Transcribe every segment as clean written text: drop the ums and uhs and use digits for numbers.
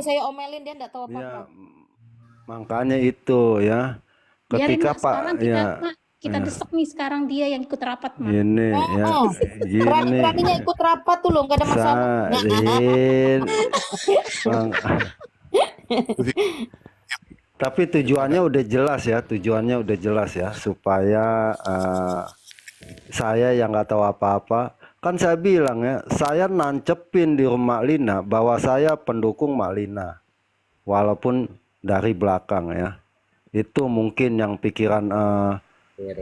saya omelin dia enggak tahu Ya, apa-apa. makanya itu ya. Biarin Ketika Mak, sekarang Pak kita ya, Mak, kita ya desek nih sekarang dia yang ikut rapat Mak. ini ya Heeh. gini Berani-beraninya ikut rapat tuh loh, enggak ada masalah. salin Bang. Tapi tujuannya udah jelas ya, tujuannya udah jelas ya, supaya saya yang nggak tahu apa-apa. Kan saya bilang ya, saya nancepin di rumah Lina bahwa saya pendukung Mak Lina, walaupun dari belakang ya. Itu mungkin yang pikiran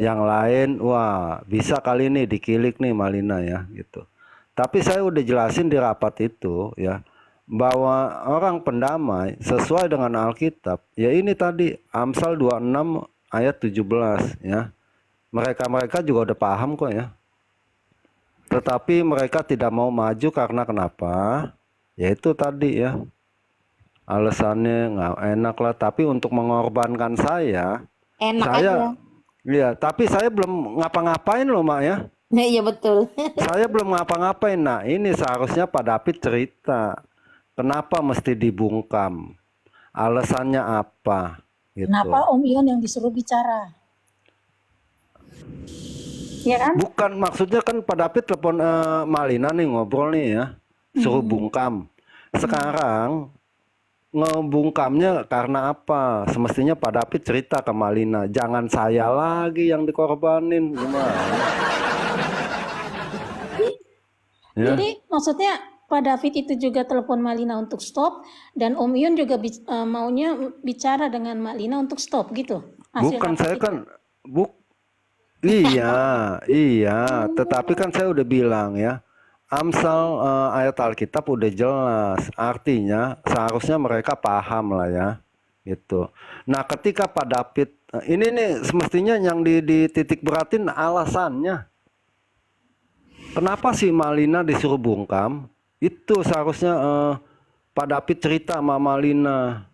yang lain, wah bisa kali ini dikilik nih Mak Lina ya gitu. Tapi saya udah jelasin di rapat itu ya, bahwa orang pendamai sesuai dengan Alkitab, ya ini tadi Amsal 26 ayat 17 ya. Mereka juga udah paham kok ya. Tetapi mereka tidak mau maju karena kenapa? Yaitu tadi ya. Alasannya nggak enak lah, tapi untuk mengorbankan saya, Enak aja. ya, tapi saya belum ngapa-ngapain loh Mak ya. Iya betul. Saya belum ngapa-ngapain. Nah, ini seharusnya Pak David cerita. Kenapa mesti dibungkam? Alasannya apa? Gitu. Kenapa Om Ion yang disuruh bicara? Ya kan? Bukan, maksudnya kan Pak David telepon Malina nih, ngobrol nih ya. Suruh bungkam. Sekarang ngebungkamnya karena apa? Semestinya Pak David cerita ke Malina. Jangan saya lagi yang dikorbanin. Gimana? Ya. Jadi maksudnya Pak David itu juga telepon Malina untuk stop dan Om Ion juga maunya bicara dengan Malina untuk stop gitu. Bukan, saya kan iya, tetapi kan saya udah bilang ya, Amsal ayat Alkitab udah jelas, artinya seharusnya mereka paham lah ya, gitu. Nah, ketika Pak David, ini nih semestinya yang dititik beratin alasannya. Kenapa sih Malina disuruh bungkam? Itu seharusnya Pak David cerita sama Malina.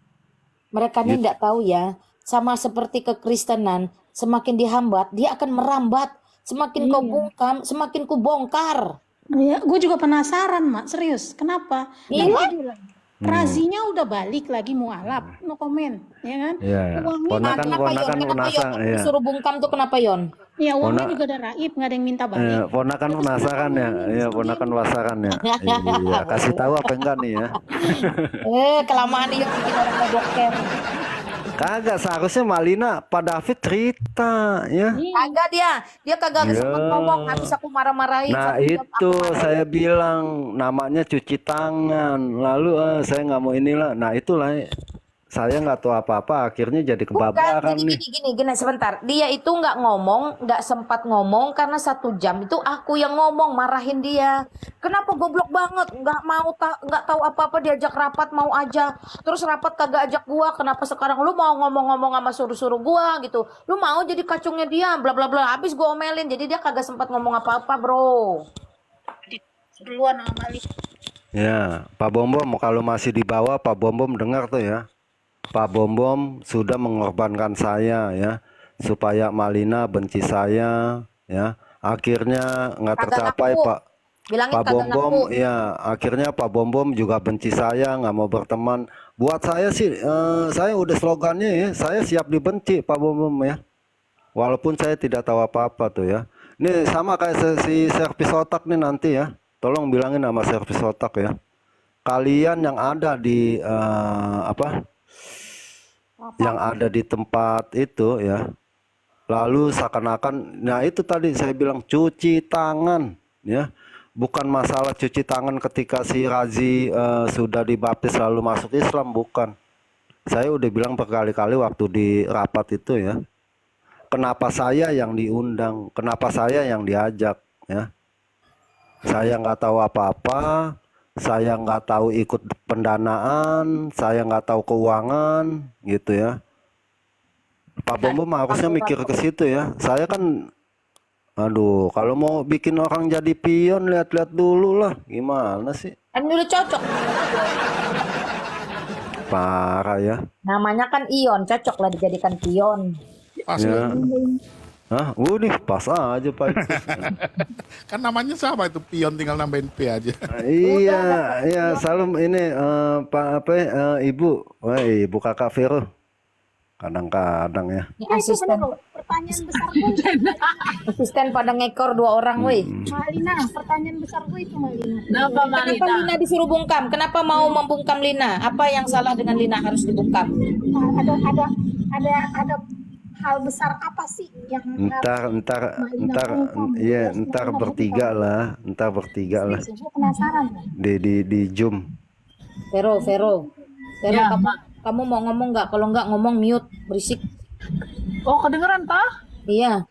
Mereka ini enggak tahu ya. Sama seperti kekristenan, semakin dihambat, dia akan merambat. Semakin kau bungkam, semakin ku bongkar. Ya, gue juga penasaran Mak, serius. Kenapa? Iya. Dan dia bilang, Razinya udah balik lagi mualaf, no comment, ya kan? Iya. Uangnya Kenapa Yon? Kenapa Yon? Iya. Disuruh bungkam tuh kenapa Yon? ya uangnya juga ada raib, nggak ada yang minta balik. Ponakan penasaran ya, iya ponakan penasaran ya. Iya, kasih tahu apa enggak nih ya? Kelamaan Yon bikin orang ngeboker. Kagak, seharusnya Malina Pak David cerita ya. Kagak dia kagak sempat ngomong, habis aku marah-marahin. Nah satu jam itu aku marah. saya bilang namanya cuci tangan. Lalu saya nggak mau inilah. Nah itulah saya nggak tahu apa-apa. Akhirnya jadi Bukan, kebablasan jadi nih. gini sebentar. Dia itu nggak ngomong, nggak sempat ngomong karena 1 jam itu aku yang ngomong marahin dia. Kenapa goblok banget? Nggak mau nggak tahu apa-apa diajak rapat mau aja. Terus rapat kagak ajak gua. Kenapa sekarang lu mau ngomong-ngomong sama suruh-suruh gua gitu? Lu mau jadi kacungnya dia, bla bla bla. Habis gua omelin, jadi dia kagak sempat ngomong apa-apa, bro. Duluan sama Mali. Ya, Pak Bombom kalau masih di bawah, Pak Bombom dengar tuh ya. Pak Bombom sudah mengorbankan saya ya, supaya Malina benci saya ya. Akhirnya nggak Kagak tercapai ngaku. Pak. Bilangin Pak kagak Bombom ngaku. ya, akhirnya Pak Bombom juga benci saya, nggak mau berteman. Buat saya sih, saya udah slogannya ya, saya siap dibenci Pak Bombom ya. Walaupun saya tidak tahu apa-apa tuh ya. Ini sama kayak si servis otak nih nanti ya. Tolong bilangin sama servis otak ya. Kalian yang ada di yang ada di tempat itu ya. Lalu seakan-akan, nah itu tadi saya bilang cuci tangan ya. Bukan masalah cuci tangan ketika si Razi sudah dibaptis lalu masuk Islam, bukan. Saya udah bilang berkali-kali waktu di rapat itu ya. Kenapa saya yang diundang? Kenapa saya yang diajak ya? Saya nggak tahu apa-apa. Saya nggak tahu ikut pendanaan, saya nggak tahu keuangan, gitu ya. Pak Bombom harusnya mikir ke situ ya. Saya kan, aduh, kalau mau bikin orang jadi pion, lihat-lihat dulu lah, gimana sih? Kan udah cocok. Parah ya. Namanya kan Ion, cocok lah dijadikan pion. Ya. Hah? Nih pas aja Pak itu. Kan namanya sama itu pion, tinggal nambahin P aja. Iya, iya Salam ini Pak apa Ibu, Ibu Kakak Vero. Kadang-kadang ya. Ini Nah, itu benar asisten loh. Pertanyaan besar gue itu, asisten pada ngekor 2 orang, woi. Malina. Pertanyaan besar gue itu, Malina. Kenapa Kenapa Malina? Lina disuruh bungkam? Kenapa mau membungkam Lina? Apa yang salah dengan Lina harus dibungkam? Nah, ada hal besar apa sih yang Ntar iya ntar bertiga lah, Gue penasaran loh. di Zoom. Vero, Ya, kamu, Mak. kamu mau ngomong nggak? Kalau nggak ngomong mute, berisik. Oh, kedengeran, Tah? Iya.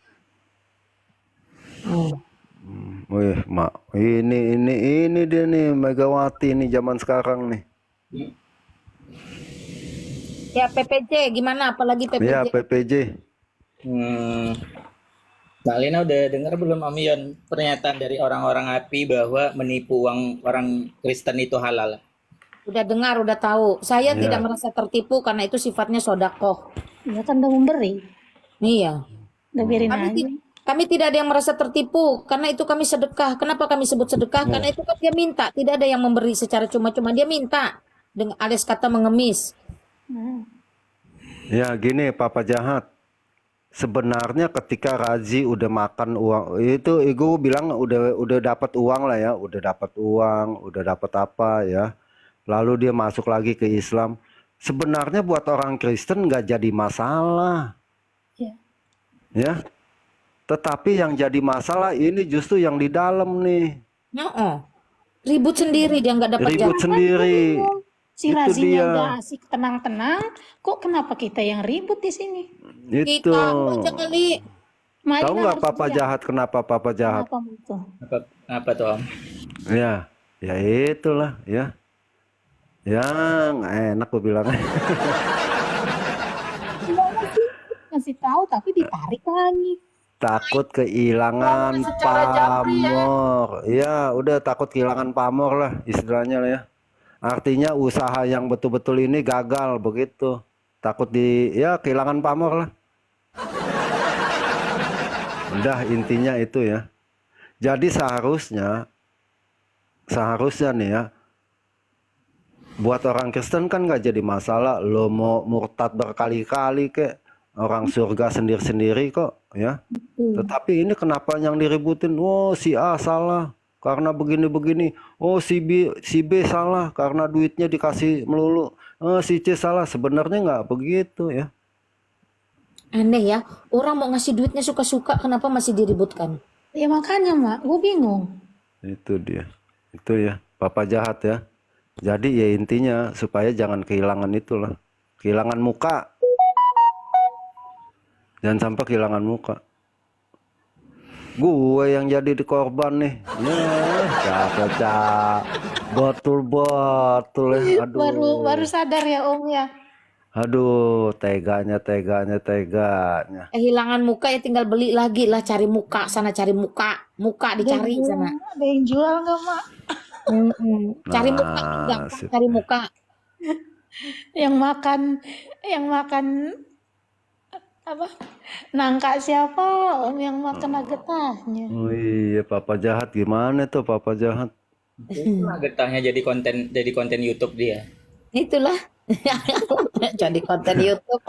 Wih, Mak, ini dia nih Megawati nih zaman sekarang nih. Ya PPJ gimana? Apalagi PPJ? Ya PPJ. Mbak Lina udah dengar belum Om Yon pernyataan dari orang-orang API bahwa menipu uang orang Kristen itu halal? Udah dengar, udah tahu. Saya Iya. tidak merasa tertipu karena itu sifatnya sodakoh. Ya kan udah memberi, Iya. udah biarin Kami, aja. kami tidak ada yang merasa tertipu karena itu kami sedekah. Kenapa kami sebut sedekah? Karena itu kan dia minta. Tidak ada yang memberi secara cuma-cuma. Dia minta dengan alias kata mengemis. Ya gini Papa Jahat. Sebenarnya ketika Razi udah makan uang itu, gue bilang udah dapat uang lah ya, udah dapat uang, udah dapat apa ya. Lalu dia masuk lagi ke Islam. Sebenarnya buat orang Kristen nggak jadi masalah, Ya. ya. Tetapi yang jadi masalah ini justru yang di dalam nih, Heeh. Ribut sendiri dia nggak dapat ribut jalan. sendiri. Si Itu Razinya dia. udah asik tenang-tenang, kok kenapa kita yang ribut di sini? Itu. Kita aja kali. Malina Tahu nggak harus Papa bilang, Jahat kenapa Papa Jahat? kenapa itu? Apa tuh Om? Ya, ya itulah ya. Ya nggak enak gue bilangnya. Ngasih tahu tapi ditarik lagi. Takut kehilangan Secara japri ya. pamor. Ya, udah takut kehilangan pamor lah istilahnya lah ya. Artinya usaha yang betul-betul ini gagal begitu. Takut ya kehilangan pamor lah. Udah intinya itu ya. Jadi seharusnya nih ya, buat orang Kristen kan nggak jadi masalah. Lo mau murtad berkali-kali kek, orang surga sendiri-sendiri kok ya. Tetapi ini kenapa yang diributin? Oh si A salah karena begini-begini. Oh si B salah karena duitnya dikasih melulu. Oh si C salah. Sebenarnya nggak begitu ya. Aneh ya. Orang mau ngasih duitnya suka-suka, kenapa masih diributkan? Ya makanya Mak, gue bingung. Itu dia. Itu ya. Papa Jahat ya. Jadi ya intinya supaya jangan kehilangan itulah. Kehilangan muka. Jangan sampai kehilangan muka. Gue yang jadi di korban nih. Ya, cak. Betul ya. Aduh. Baru sadar ya Om ya. Aduh, teganya. Kehilangan muka ya tinggal beli lagi lah, cari muka sana, cari muka dicari sana. Ada yang jual nggak, Mak? Cari muka gampang, Nasib. cari muka. Yang makan apa? Nangka siapa Om yang makan getahnya? Oh iya, Papa Jahat gimana tuh Papa Jahat? Itulah getahnya jadi konten YouTube dia. Itulah. Jadi konten YouTube.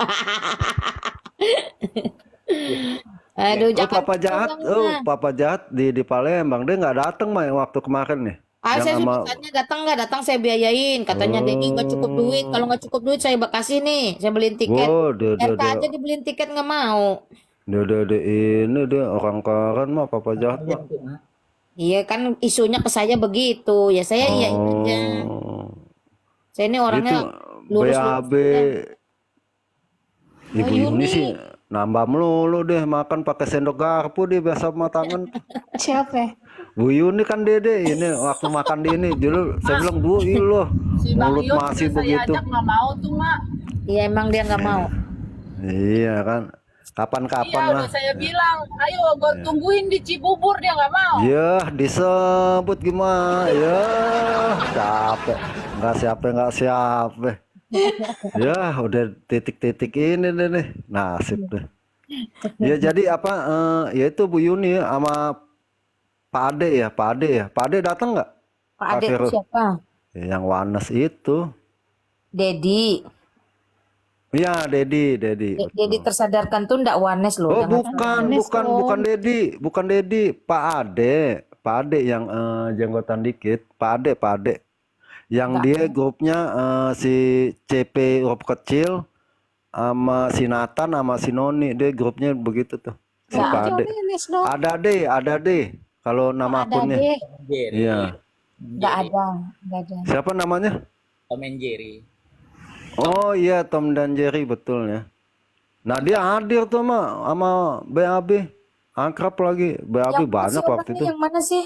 Aduh, Oh jangan Papa Jahat, ngomongnya. Papa Jahat di Palembang dia nggak datang mah waktu kemarin nih. Ah, Yang saya sama sudah tanya datang nggak datang saya biayain. Katanya Dedi nggak cukup duit. Kalau nggak cukup duit saya kasih nih. Saya beliin tiket. oh, RK aja dibeliin tiket nggak mau. ini dia orang keren mah Papa Jahat mah. Iya kan isunya ke saya begitu. Ya saya iyain aja. Oh, Saya ini itu orangnya lurus. BAB. Ibu ini sih nambah melulu deh makan pakai sendok garpu dia biasa sama tangan. Siapa? Bu Yuni kan dede ini waktu makan di ini dulu saya bilang Bu loh Si Bang mulut Yon masih udah saya begitu. ajak nggak mau tuh, Mak. Iya emang dia nggak mau. Iya kan. Iya, Kapan-kapan lah. udah saya bilang, ayo gue tungguin di Cibubur, dia nggak mau. Ya disebut gimana ya capek nggak siapa ya udah titik-titik ini deh nih nasib deh Ya jadi apa? Ya itu Bu Yuni sama Pak Ade ya, Pak Ade ya. Pak Ade datang nggak? Pak Kak Ade itu Vero. siapa? Yang Wanes itu. Dedi. Iya, Dedi, Dedi betul. tersadarkan tuh ndak Wanes loh, Oh, jangan bukan, salah. Honest bukan dong. Dedi, bukan Dedi, Pak Ade yang jenggotan dikit, Pak Ade, yang Nggak. dia grupnya si CP huruf kecil, sama si Nathan, sama si Noni, dia grupnya begitu tuh, si Nggak Pak Berarti Ade. honest dong. Ada deh, kalau Nggak nama ada akunnya. deh. Jerry, Iya, Nggak Jerry, ada. Nggak ada. siapa namanya? Tom and Jerry. Oh iya, Tom dan Jerry betul ya. Nah dia hadir tuh sama BAB, akrab lagi, BAB Yang mana sih banyak waktu orangnya? itu. Yang mana sih?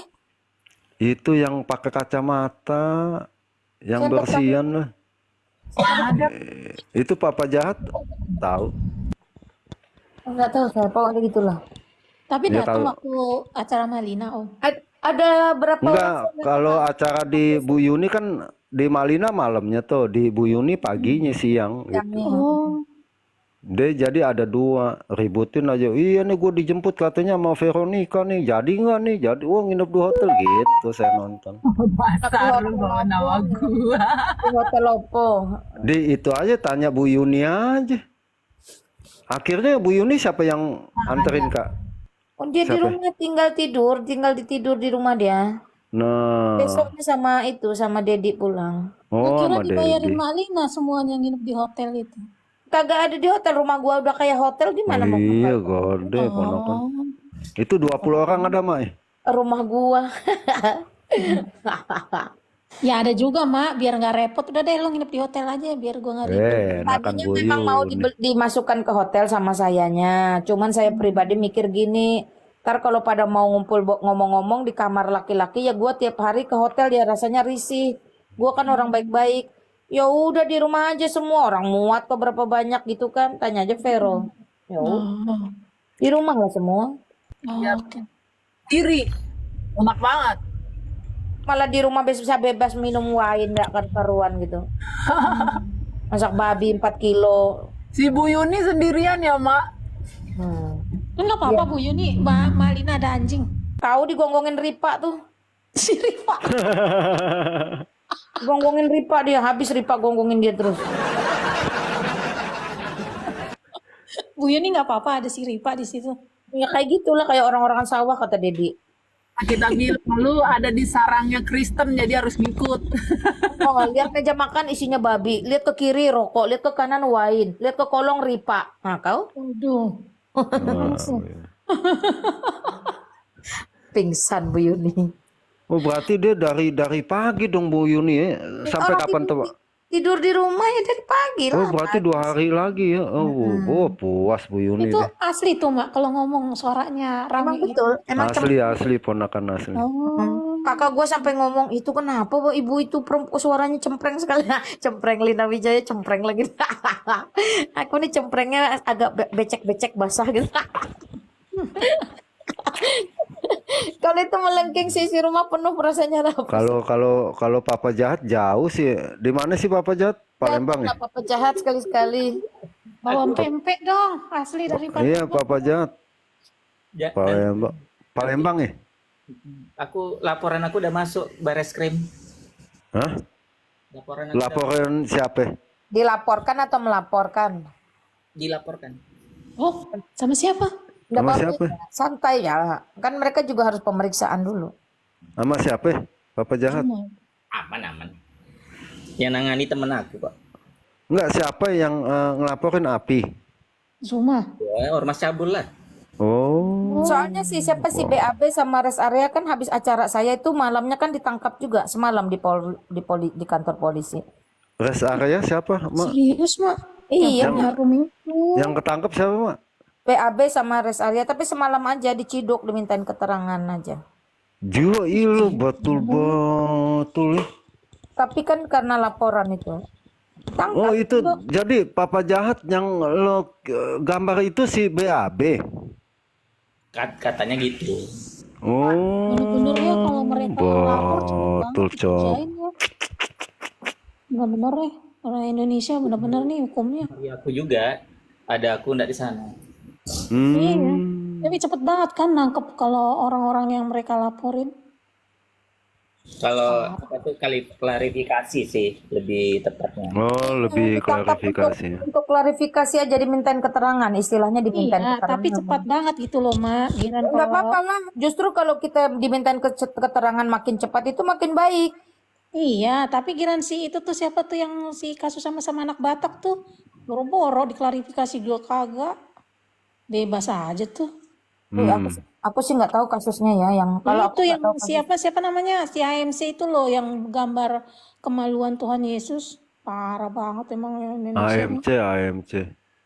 Itu yang pakai kacamata, yang Saya nggak tahu. bersihan lah. Itu Papa Jahat, tahu? Nggak tahu saya. Pokoknya gitulah. Tapi Ya datang kalau waktu acara Malina, Om. Ada berapa orang enggak, saya nggak kalau kenal. acara di Bu Yuni kan di Malina malamnya tuh, di Bu Yuni paginya siang gitu. Yang Oh, Dia jadi ada dua ributin aja. Iya nih gue dijemput katanya sama Veronica nih. Jadi nggak nih? Jadi nginep di hotel gitu saya nonton. di Pasar lu hotel bawa apa? nama gua. Di hotel Lopo. Di itu aja tanya Bu Yuni aja. Akhirnya Bu Yuni siapa yang anterin Kak? Oh, dia di Siapa? rumah tinggal tidur di rumah dia. Nah, Besoknya sama Dedi pulang. oh kira sama dibayarin Dedi. Malina semuanya nginep di hotel itu. Kagak ada di hotel, rumah gua udah kayak hotel, gimana mau Iya, kamar? gede ponakan. Oh, Itu 20 orang ada, Mak. Rumah gua. ya ada juga, Mak. Biar nggak repot, udah deh lo nginep di hotel aja, biar gua nggak ribet. Enakan Tadinya Bu memang mau Yuni. dimasukkan ke hotel sama sayanya. Cuman saya pribadi mikir gini, ntar kalau pada mau ngumpul ngomong-ngomong di kamar laki-laki ya gua tiap hari ke hotel ya rasanya risih. Gua kan orang baik-baik. Ya udah di rumah aja semua orang muat kok berapa banyak gitu kan? Tanya aja Vero. Ya udah, Oh, di rumah lah semua. oke. Diri. Enak banget. Malah di rumah bisa bebas minum wine nggak karuan gitu. Masak babi 4 kilo. Si Bu Yuni sendirian ya, Mak. Hmm. Nggak apa-apa, Bu Yuni. Malina ada anjing. Tahu digonggongin Ripa tuh. Si Rifa. Gonggongin Ripa dia, habis Ripa gonggongin dia terus. Bu Yuni nggak apa-apa, ada si Rifa di situ. Ya kayak gitulah kayak orang-orang sawah kata Dedi. Kita bilang lu ada di sarangnya Kristen jadi harus ngikut. Oh, lihat meja makan isinya babi, lihat ke kiri rokok, lihat ke kanan wine, lihat ke kolong Ripa. Nah, kau Waduh. Nah, pingsan Bu Yuni. oh berarti dia dari pagi dong Bu Yuni ya. Sampai Orang kapan tuh, Pak? tidur di rumah ya dari pagi Oh lah. berarti 2 hari lagi ya. Oh, puas Bu Yuni Itu deh. asli tuh, Mak. Kalau ngomong suaranya Emang rame gitu. betul, emang Asli ponakan asli. Oh, kakak gue sampai ngomong itu kenapa Bu ibu itu perempuan suaranya cempreng sekali. Cempreng Lina Wijaya cempreng lagi. Aku nih cemprengnya agak becek-becek basah gitu. Kalau itu melengking sisi rumah penuh rasanya apa? Kalau Papa Jahat jauh sih. Di mana sih Papa Jahat? Palembang ya? Kenapa pejahat sekali-sekali? bawang pempek dong. Asli dari Iya, Palembang. Papa Jahat. Ya, Palembang. Palembang ya? laporan aku udah masuk Bareskrim. Hah? Laporan aku udah Laporan siapa? Dilaporkan atau melaporkan? dilaporkan. Oh, sama siapa? Nggak Sama apa-apa, siapa? santai ya. Kan mereka juga harus pemeriksaan dulu. Sama siapa? Papa Jahat? Aman. Yang nangani temen aku kok. Enggak, siapa yang ngelaporin Api? Zuma. Ya, ormas cabul lah. Oh, Soalnya sih siapa sih BAB sama rest area kan habis acara saya itu malamnya kan ditangkap juga semalam di kantor polisi. rest area siapa, Mak? Serius, Mak? Iya, Harum itu. Yang ketangkep siapa, Mak? BAB sama rest area tapi semalam aja diciduk dimintain keterangan aja. Juga ilu betul ya. Tapi kan karena laporan itu. Tangkap. Oh itu jadi Papa Jahat yang lo gambar itu si BAB. Katanya gitu. Oh, Bener-bener ya kalau mereka lapor cepet banget betul cok. dikerjain ya. Bener-bener ya. Orang Indonesia bener-bener nih hukumnya. Ya, aku juga ada aku ndak di sana. Iya. Hmm. Tapi cepet banget kan nangkep kalau orang-orang yang mereka laporin. Kalau apa tuh klarifikasi sih lebih tepatnya. Oh, lebih Ditangkap klarifikasi. untuk klarifikasi aja, dimintain keterangan, istilahnya dimintain Iya, tapi keterangan. cepat banget gitu loh, Mak. Giliran Nggak kalau apa-apa lah, justru kalau kita dimintain keterangan makin cepat itu makin baik. iya, tapi giliran si itu tuh siapa tuh yang si kasus sama-sama anak Batak tuh boro-boro diklarifikasi juga kagak. Bebas aja tuh. Aku, Hmm. aku sih nggak tahu kasusnya ya, yang kalau aku Itu nggak yang tahu kasus. siapa namanya? Si AMC itu loh yang gambar kemaluan Tuhan Yesus. Parah banget emang Indonesia nih. AMC.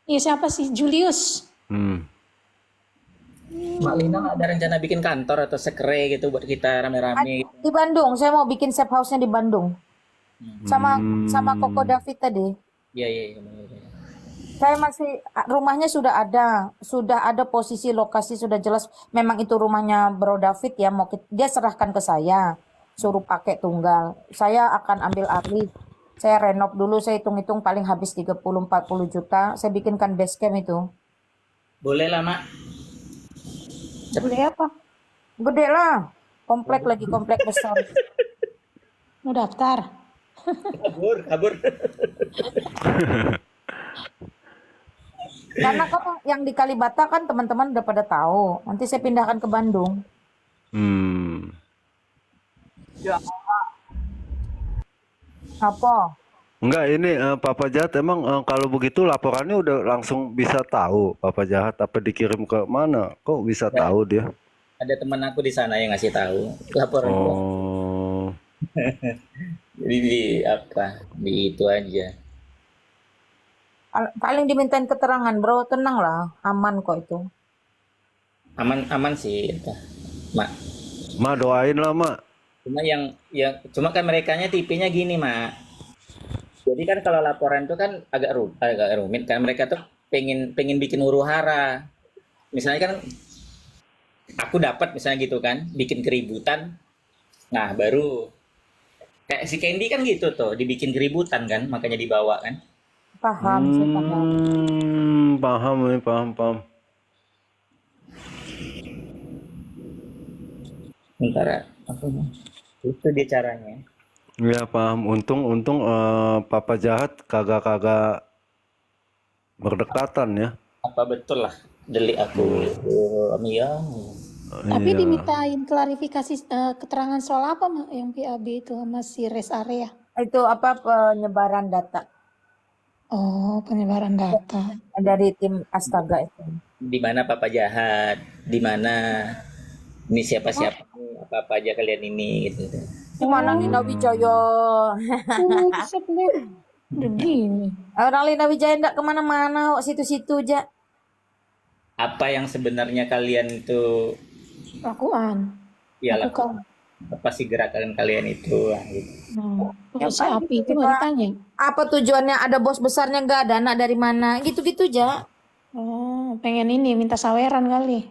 Iya, siapa sih? Julius. Hmm. Mak Lina ada rencana bikin kantor atau sekre gitu buat kita rame-rame gitu. Di Bandung, saya mau bikin safe house-nya di Bandung. Sama sama Koko David tadi. Iya, iya, iya. Saya masih, rumahnya sudah ada posisi lokasi sudah jelas. Memang itu rumahnya Bro David ya, dia serahkan ke saya, suruh pakai tunggal. Saya akan ambil alih. Saya renov dulu, saya hitung-hitung paling habis 30-40 juta. Saya bikinkan base camp itu. Boleh lah, Mak. Boleh apa? Gede lah, komplek lagi, komplek besar. Mau daftar? Kabur. Karena kan yang di Kalibata kan teman-teman udah pada tahu. Nanti saya pindahkan ke Bandung. Hmm. Apa? Enggak, ini Papa Jahat emang kalau begitu laporannya udah langsung bisa tahu Papa Jahat apa dikirim ke mana? Kok bisa tahu dia? Ada teman aku di sana yang ngasih tahu laporan gua. Oh. Jadi di itu aja. Paling dimintain keterangan, bro. Tenang lah, aman kok itu. Aman sih, Mak. Ma doain lah, Ma. Cuma kan merekanya tipenya gini, Mak. Jadi kan kalau laporan itu kan agak rumit kan, mereka tuh pengen bikin huru-hara. Misalnya kan aku dapat misalnya gitu kan, bikin keributan. Nah, baru kayak si Candy kan gitu tuh, dibikin keributan kan, makanya dibawa kan. Paham, saya paham. Paham. Sementara itu dia caranya. Ya paham. Untung Papa Jahat kagak berdekatan ya. Apa betul lah delik aku Mia. Tapi Iya. dimintain klarifikasi keterangan soal apa, Mak, yang PAB itu sama si rest area? Itu apa, penyebaran data Oh, penyebaran data. dari tim Astaga itu. Di mana Papa Jahat, di mana ini siapa-siapa, apa aja kalian ini gitu. Gimana Lina Wijaya? Buset deh. Udah gini. Orang Lina Wijaya enggak kemana-mana, kok situ-situ aja. Apa yang sebenarnya kalian itu Lakukan. ya Lakukan. apa sih gerakan kalian itu gitu. Terus si Api itu nggak ditanya. Apa tujuannya? Ada bos besarnya nggak? Dana dari mana? Gitu-gitu aja. Oh, pengen ini minta saweran kali.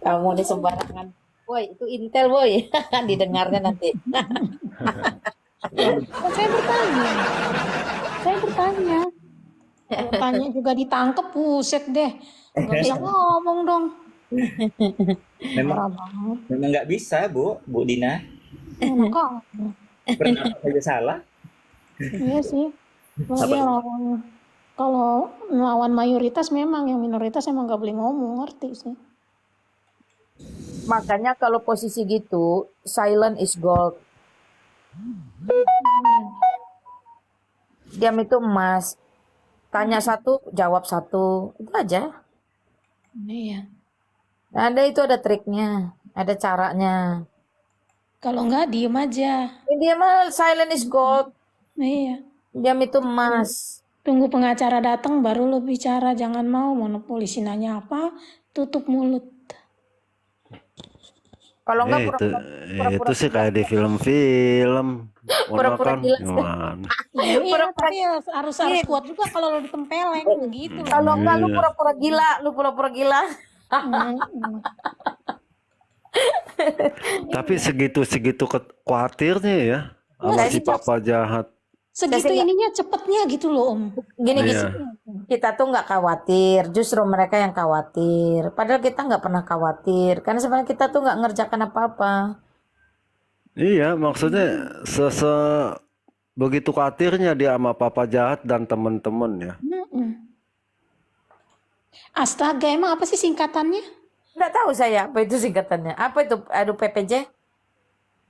Kamu nih sembarangan. Woi, itu Intel, woi. Didengarnya nanti. Kan saya bertanya. Kalau tanya juga ditangkep, buset deh. Nggak bisa ngomong dong. Memang Parah banget. memang nggak bisa, Bu Dina. Makanya. Pernah saja salah. Iya sih. Makanya kalau melawan mayoritas memang, yang minoritas emang nggak boleh ngomong, ngerti sih. Makanya kalau posisi gitu, silent is gold. Diam itu emas. Tanya satu, jawab satu. Itu aja. Iya. Ada triknya, ada caranya. Kalau nggak diem aja. Dia mah silent is gold. Iya. Diam itu emas. Tunggu pengacara datang baru lo bicara. Jangan mau polisi nanya apa, tutup mulut. Kalau enggak Itu sih kayak di film-film. Pura-pura Kan gila. gimana? Iya, tapi harus kuat juga kalau lo ditempeleng begitu. Kalau enggak lu pura-pura gila, Tapi segitu khawatirnya ya sama si Papa Jahat. segitu sih ininya cepetnya gitu loh Om. gini Iya. kita tuh nggak khawatir, justru mereka yang khawatir. Padahal kita nggak pernah khawatir, karena sebenarnya kita tuh nggak ngerjakan apa-apa. Iya, maksudnya begitu khawatirnya dia sama papa jahat dan temen-temen ya. Mm-mm. Astaga, emang apa sih singkatannya? Nggak tahu saya apa itu singkatannya. Apa itu? Aduh, PPJ?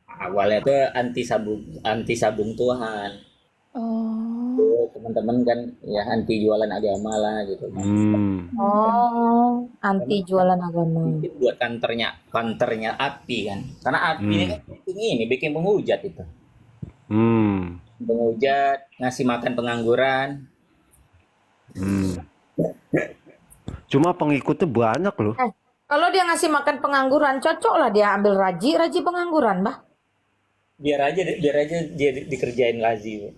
Awalnya tuh anti sabung Tuhan. Oh, Tuh, teman-teman kan ya anti jualan agama lah gitu kan. Oh, anti jualan agama. Mungkin buat kantornya api kan. Karena api ini kan bikin penghujat itu. Hmm. Penghujat, ngasih makan pengangguran. Hmm. Cuma pengikutnya banyak loh. Kalau dia ngasih makan pengangguran, cocok lah dia ambil raji pengangguran, Bah. Biar aja dia dikerjain lazim.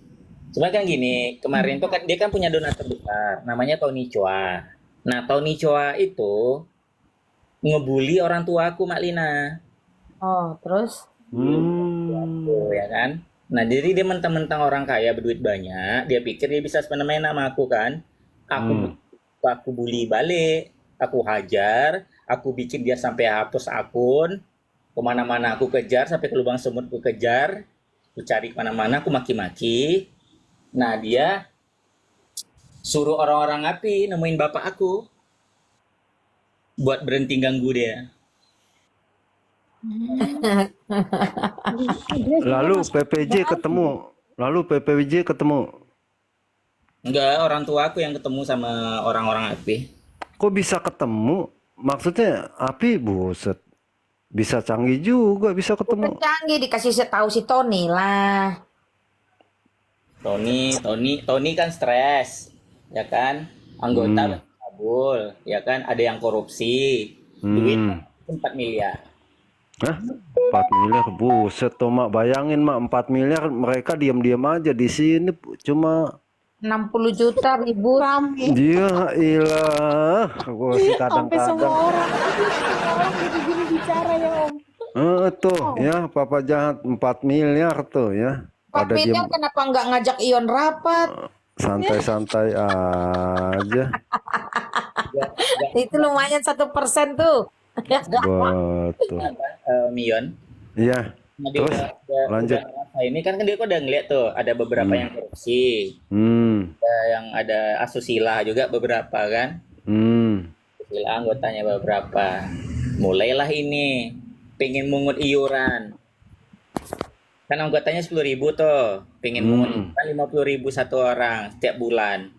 Cuma kan gini, kemarin tuh kan dia kan punya donatur besar, namanya Tony Chua. Nah, Tony Chua itu ngebully orang tua aku, Mak Lina. Oh, terus? Tuh, ya kan? Nah, jadi dia mentang-mentang orang kaya berduit banyak, dia pikir dia bisa semena-mena sama aku kan. Aku bully balik, aku hajar, aku bikin dia sampai hapus akun, kemana-mana aku kejar, sampai ke lubang semut aku kejar, aku cari kemana-mana, aku maki-maki. Nah, dia suruh orang-orang api nemuin bapak aku buat berhenti ganggu dia. Lalu PPJ ketemu. Enggak, orang tua aku yang ketemu sama orang-orang api. Kok bisa ketemu? Maksudnya api buset. Bisa canggih juga bisa ketemu. Canggih dikasih tahu si Tony lah. Tony kan stres, ya kan? Anggota kabul, ya kan? Ada yang korupsi, duit 4 miliar. Hah? 4 miliar, buset tuh mak, bayangin mak 4 miliar mereka diam-diam aja di sini cuma 60 juta ribut. dia ilah, gua sih sampai semua kadang-kadang. orang gini bicara ya Om. Tuh ya papa jahat 4 miliar tuh ya. 4 Pada miliar diam kenapa nggak ngajak Ion rapat? santai-santai aja. Itu lumayan 1% tuh. Betul. Mion. Iya. Nah, dia Terus lanjut. nah, ini kan dia udah ngeliat tuh, ada beberapa yang korupsi, ada yang ada asusila juga beberapa kan. Asusila anggotanya beberapa. Mulailah ini pengen mungut iuran. Kan anggotanya 10.000 tuh, pengen mungut 50.000 satu orang setiap bulan.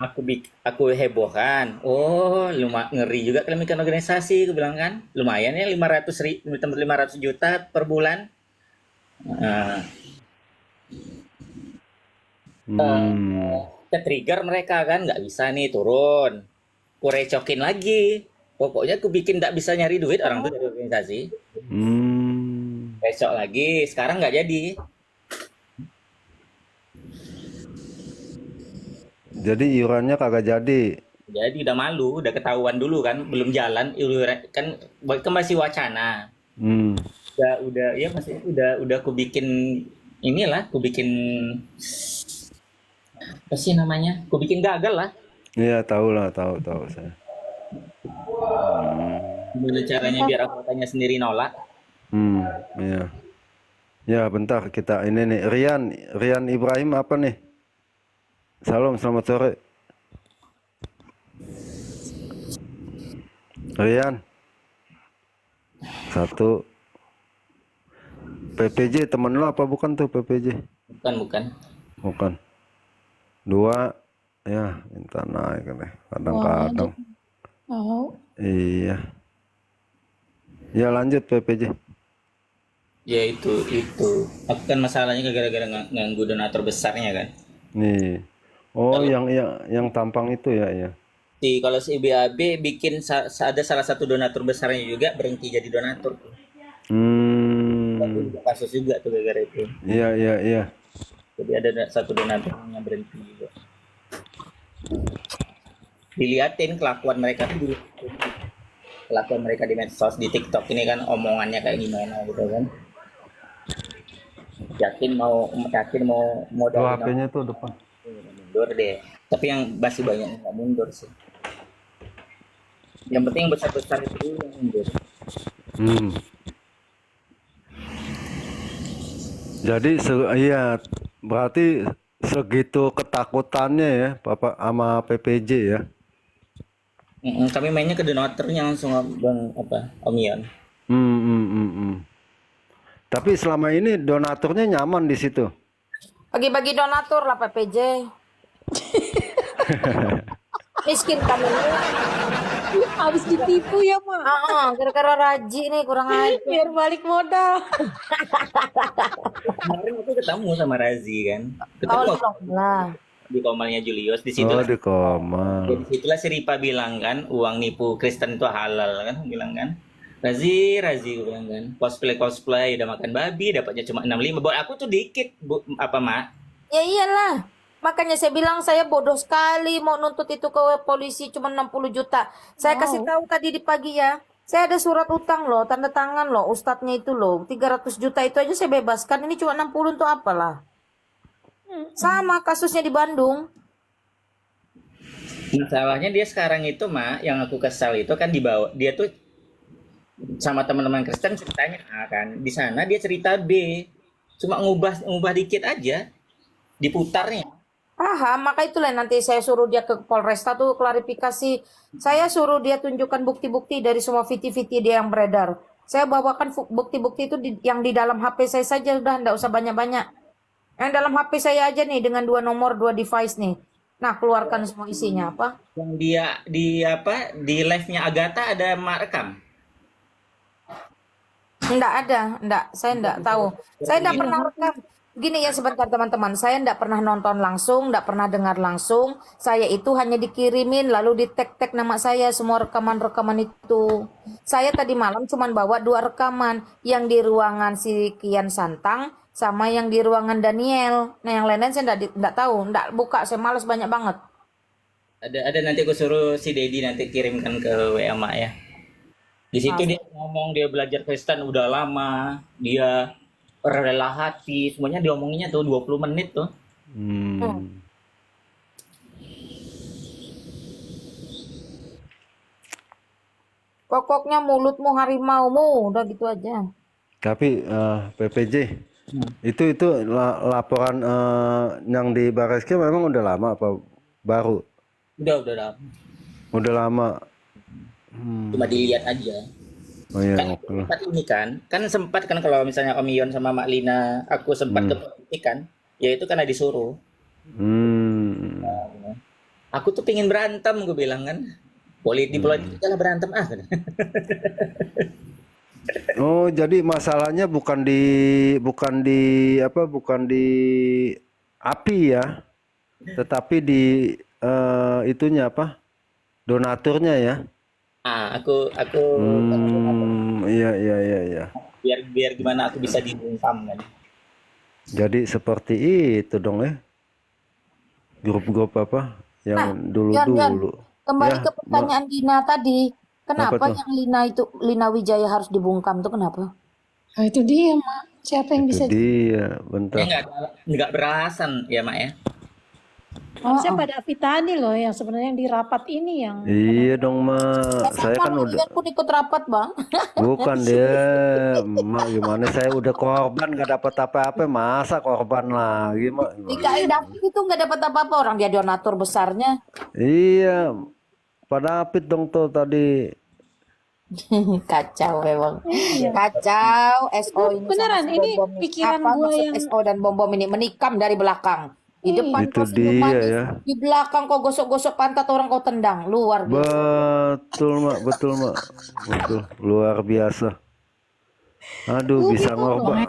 Aku hebohkan. Oh, ngeri juga kalian bikin organisasi, aku bilang kan. Lumayan ya 500 juta per bulan. Ke-trigger mereka kan, nggak bisa nih turun. Ku recokin lagi. Pokoknya aku bikin nggak bisa nyari duit orang tuh dari organisasi. Besok lagi, sekarang nggak jadi. Jadi iurannya kagak jadi. Jadi udah malu, udah ketahuan dulu kan, belum jalan iuran kan masih wacana. Udah ya masih udah aku bikin inilah, aku bikin apa sih namanya? Aku bikin gagal lah. Iya, tahu saya. Gimana caranya biar anggotanya sendiri nolak? Iya. Ya, bentar kita ini nih Rian Ibrahim apa nih? Salam, selamat sore. Rian. 1. PPJ temen lo apa bukan tuh PPJ? Bukan. 2. Ya, minta naik deh. Kadang-kadang. Oh, Iya. Ya lanjut PPJ. Ya itu. Aku kan masalahnya gara-gara nganggu donatur besarnya kan. Nih. Oh, yang tampang itu ya. Kalau si BAB bikin ada salah satu donatur besarnya juga berhenti jadi donatur. Kasus juga tuh gara-gara itu. Iya. Jadi ada satu donatur yang berhenti juga. Dilihatin kelakuan mereka tuh kelakuan mereka di medsos, di TikTok ini kan omongannya kayak gimana gitu kan. yakin mau Tuh modalin HP-nya tuh depan. mundur deh. Tapi yang masih banyak yang nggak mundur sih. Yang penting yang besar-besar itu dulu yang mundur. Hmm. Jadi iya, berarti segitu ketakutannya ya, Bapak sama PPJ ya. Kami mainnya ke donaturnya langsung Bang Om Ion. Tapi selama ini donaturnya nyaman di situ. Bagi-bagi donatur lah PPJ. Miskin kami. Habis ditipu ya, Mak. Gara-gara Raji nih kurang aja. Biar balik modal. Kemarin aku ketemu sama Razi kan. Oh, Ketemu lah. di komalnya Julius di situ. Oh, di Komal. Jadi situlah si Ripa bilang kan, uang nipu Kristen itu halal kan, bilang kan. Razi, gue bilang kan, cosplay udah makan babi, dapatnya cuma 65. Buat aku tuh dikit, Mak? Ya iyalah. Makanya saya bilang saya bodoh sekali mau nuntut itu ke polisi cuma 60 juta. Saya kasih tahu tadi di pagi ya. Saya ada surat utang loh, tanda tangan loh, ustadznya itu loh. 300 juta itu aja saya bebaskan. Ini cuma 60 untuk apalah. Sama kasusnya di Bandung. Masalahnya dia sekarang itu, Mak, yang aku kesal itu kan dibawa, dia tuh sama teman-teman Kristen ceritanya kan. Di sana dia cerita B. Cuma ngubah dikit aja. Diputarnya. Paham, maka itulah nanti saya suruh dia ke Polresta tuh klarifikasi. Saya suruh dia tunjukkan bukti-bukti dari semua VT-VT dia yang beredar. Saya bawakan bukti-bukti itu yang di dalam HP saya saja, udah enggak usah banyak-banyak. Yang dalam HP saya aja nih dengan 2 nomor, 2 device nih. Nah, keluarkan semua isinya apa? Yang dia di live-nya Agatha ada Mak rekam. Enggak, saya enggak tahu. Saya enggak pernah rekam. Gini ya sebentar teman-teman, saya enggak pernah nonton langsung, enggak pernah dengar langsung. Saya itu hanya dikirimin lalu di tag nama saya semua rekaman-rekaman itu. Saya tadi malam cuma bawa 2 rekaman, yang di ruangan si Kian Santang sama yang di ruangan Daniel. Nah, yang lain-lain saya enggak tahu, enggak buka, saya malas banyak banget. Ada nanti aku suruh si Dedi nanti kirimkan ke WA Mak ya. Di situ dia ngomong dia belajar Kristen udah lama, dia rela hati, semuanya diomonginnya tuh 20 menit tuh. Pokoknya mulutmu harimaumu, udah gitu aja. Tapi PPJ itu laporan yang di Barreskrim memang udah lama apa baru? Udah. Udah lama. Cuma dilihat aja. Oh iya, Kan sempat ini kan sempat kan kalau misalnya Om Ion sama Mak Lina aku sempat ke politik kan, ya itu karena disuruh. Aku tuh pengen berantem, gue bilang kan. Politik lah berantem ah. Oh, jadi masalahnya bukan di api ya, tetapi di itunya apa? Donaturnya ya. Aku Iya. biar gimana aku bisa dibungkam kan. Jadi seperti itu dong ya. Grup-grup apa yang dulu-dulu. Kembali Ya, ke pertanyaan Dina tadi, kenapa Apa tuh? yang Lina Wijaya harus dibungkam tuh kenapa? Nah, itu dia, Mak. Siapa yang bisa? Dia, bentar. Nggak beralasan ya Mak ya. Harusnya pada Avitani loh yang sebenarnya yang di rapat ini yang Iya dong, Mak. Saya kan udah pun ikut rapat bang. bukan dia, Mak. Gimana saya udah korban nggak dapat apa-apa, masa korban lagi, Mak? Di KI David itu nggak dapat apa-apa, orang dia donatur besarnya. Iya, Pak David dong tuh tadi. Kacau memang. Kacau. SO ini beneran, sama si ini Bom Bom pikiran apa gua maksud yang SO dan Bom Bom ini menikam dari belakang. Di depan Itu kau senyum dia manis, ya. di belakang kau gosok-gosok pantat orang kau tendang. Luar biasa. Betul, Mak. Betul, luar biasa. Aduh, bisa ngorban.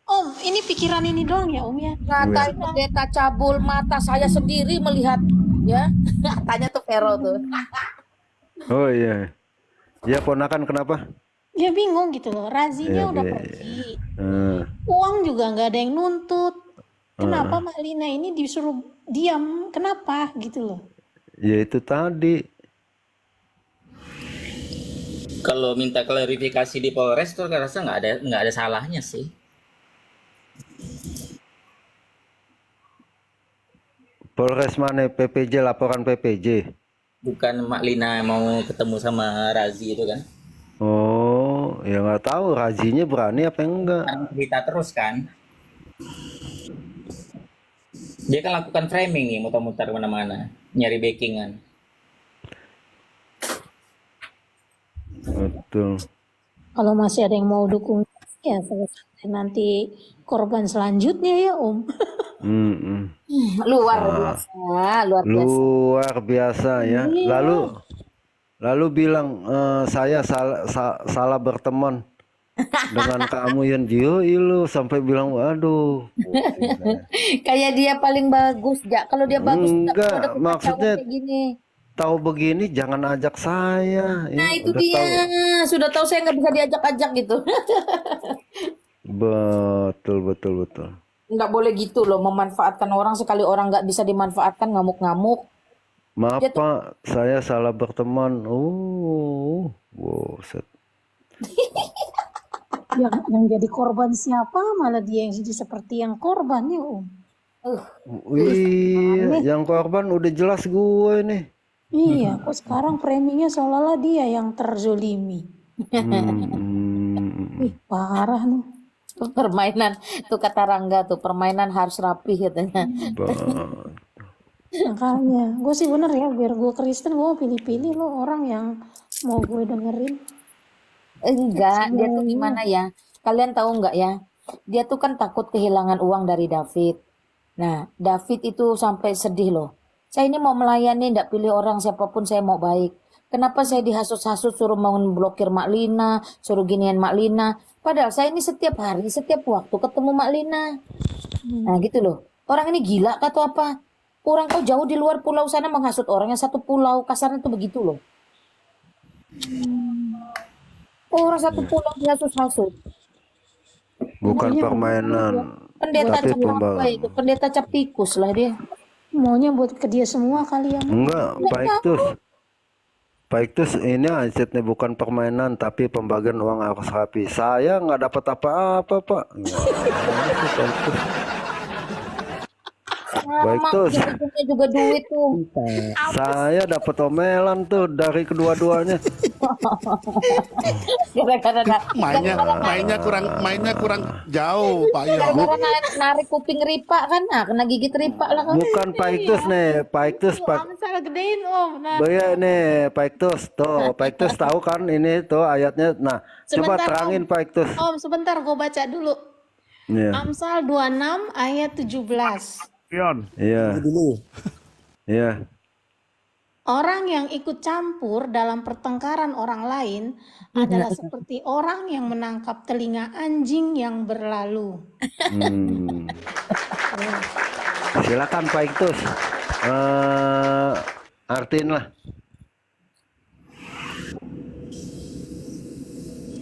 Om, ini pikiran ini dong ya Om ya. Ngatain pendeta cabul, mata saya sendiri melihat ya. Tanya tuh Vero tuh. Oh iya. Ya, ponakan kenapa? Ya bingung gitu loh, razinya Iya, udah iya, pergi. Uang Uang juga nggak ada yang nuntut. Kenapa Mak Lina ini disuruh diam? Kenapa gitu loh? Ya itu tadi. Kalau minta klarifikasi di Polres tuh rasa nggak ada salahnya sih. Polres mana? PPJ, laporan PPJ. Bukan Mak Lina mau ketemu sama Razi itu kan? Oh, ya nggak tahu Razinya berani apa enggak. Kan cerita terus kan? Dia kan lakukan framing nih, muter-muter kemana-mana, nyari backingan. Betul. Kalau masih ada yang mau dukung, ya selesai nanti korban selanjutnya ya Om. Mm-mm. Luar biasa, luar biasa. Luar biasa ya. Lalu bilang saya salah berteman dengan kamu yang lu sampai bilang waduh. Kayak dia paling bagus, ya. Kalau dia bagus nggak Enggak, perlu ada kekacauan maksudnya kayak gini. tahu begini jangan ajak saya. Nah Ya, itu udah dia, tahu. sudah tahu saya nggak bisa diajak-ajak gitu. Betul, betul, betul. Nggak boleh gitu loh, memanfaatkan orang. Sekali orang nggak bisa dimanfaatkan, ngamuk-ngamuk. Maaf Dia tuh Pak, saya salah berteman. Oh, buset. Yang jadi korban siapa? Malah dia yang jadi seperti yang korban ya Om. Wih, yang korban udah jelas gue nih. Iya, kok sekarang framingnya seolah-olah dia yang terzolimi. Hmm, Ih, parah nih. tuh permainan, tuh kata Rangga tuh permainan harus rapi katanya. ba- Makanya, gue sih bener ya, biar gue Kristen, gue pilih-pilih loh orang yang mau gue dengerin. Enggak, dia tuh Semuanya. gimana ya? Kalian tahu nggak ya? Dia tuh kan takut kehilangan uang dari David. Nah, David itu sampai sedih loh. Saya ini mau melayani, nggak pilih orang siapapun, saya mau baik. Kenapa saya dihasut-hasut suruh memblokir Mak Lina, suruh ginian Mak Lina? Padahal saya ini setiap hari, setiap waktu ketemu Mak Lina. Nah gitu loh. Orang ini gila atau apa? Orang kau jauh di luar pulau sana menghasut orang yang satu pulau. Kasarnya tuh begitu loh. Orang satu pulau dihasut-hasut. bukan Maunya permainan, Pendeta tapi cap apa itu? Pendeta cap tikus lah dia. Maunya buat ke dia semua kali ya. enggak, Pak Iktus, ini asetnya bukan permainan, tapi pembagian uang harus rapi. Saya nggak dapat apa-apa, Pak. Nggak, Pak Iktus. Baik Sama tuh, ujung-ujungnya juga duit tuh. saya dapat omelan tuh dari kedua-duanya. Gara-gara mainnya kurang jauh Pak Ion. gara-gara narik kuping Ripa kan, nah kena gigit Ripa lah kan. Bukan Pak Iktus nih, Pak Iktus, Pak. Salah gedein Om. Nah, Iya nih, Pak Iktus. Tuh, Pak Iktus tahu kan ini tuh ayatnya. Nah, coba Sebentar, terangin Pak Iktus. Om sebentar gue baca dulu. Iya, Amsal 26 ayat 17. Pion. iya, iya. Orang yang ikut campur dalam pertengkaran orang lain adalah seperti orang yang menangkap telinga anjing yang berlalu. Hmm. Silakan Pak Iktus. Artiin lah.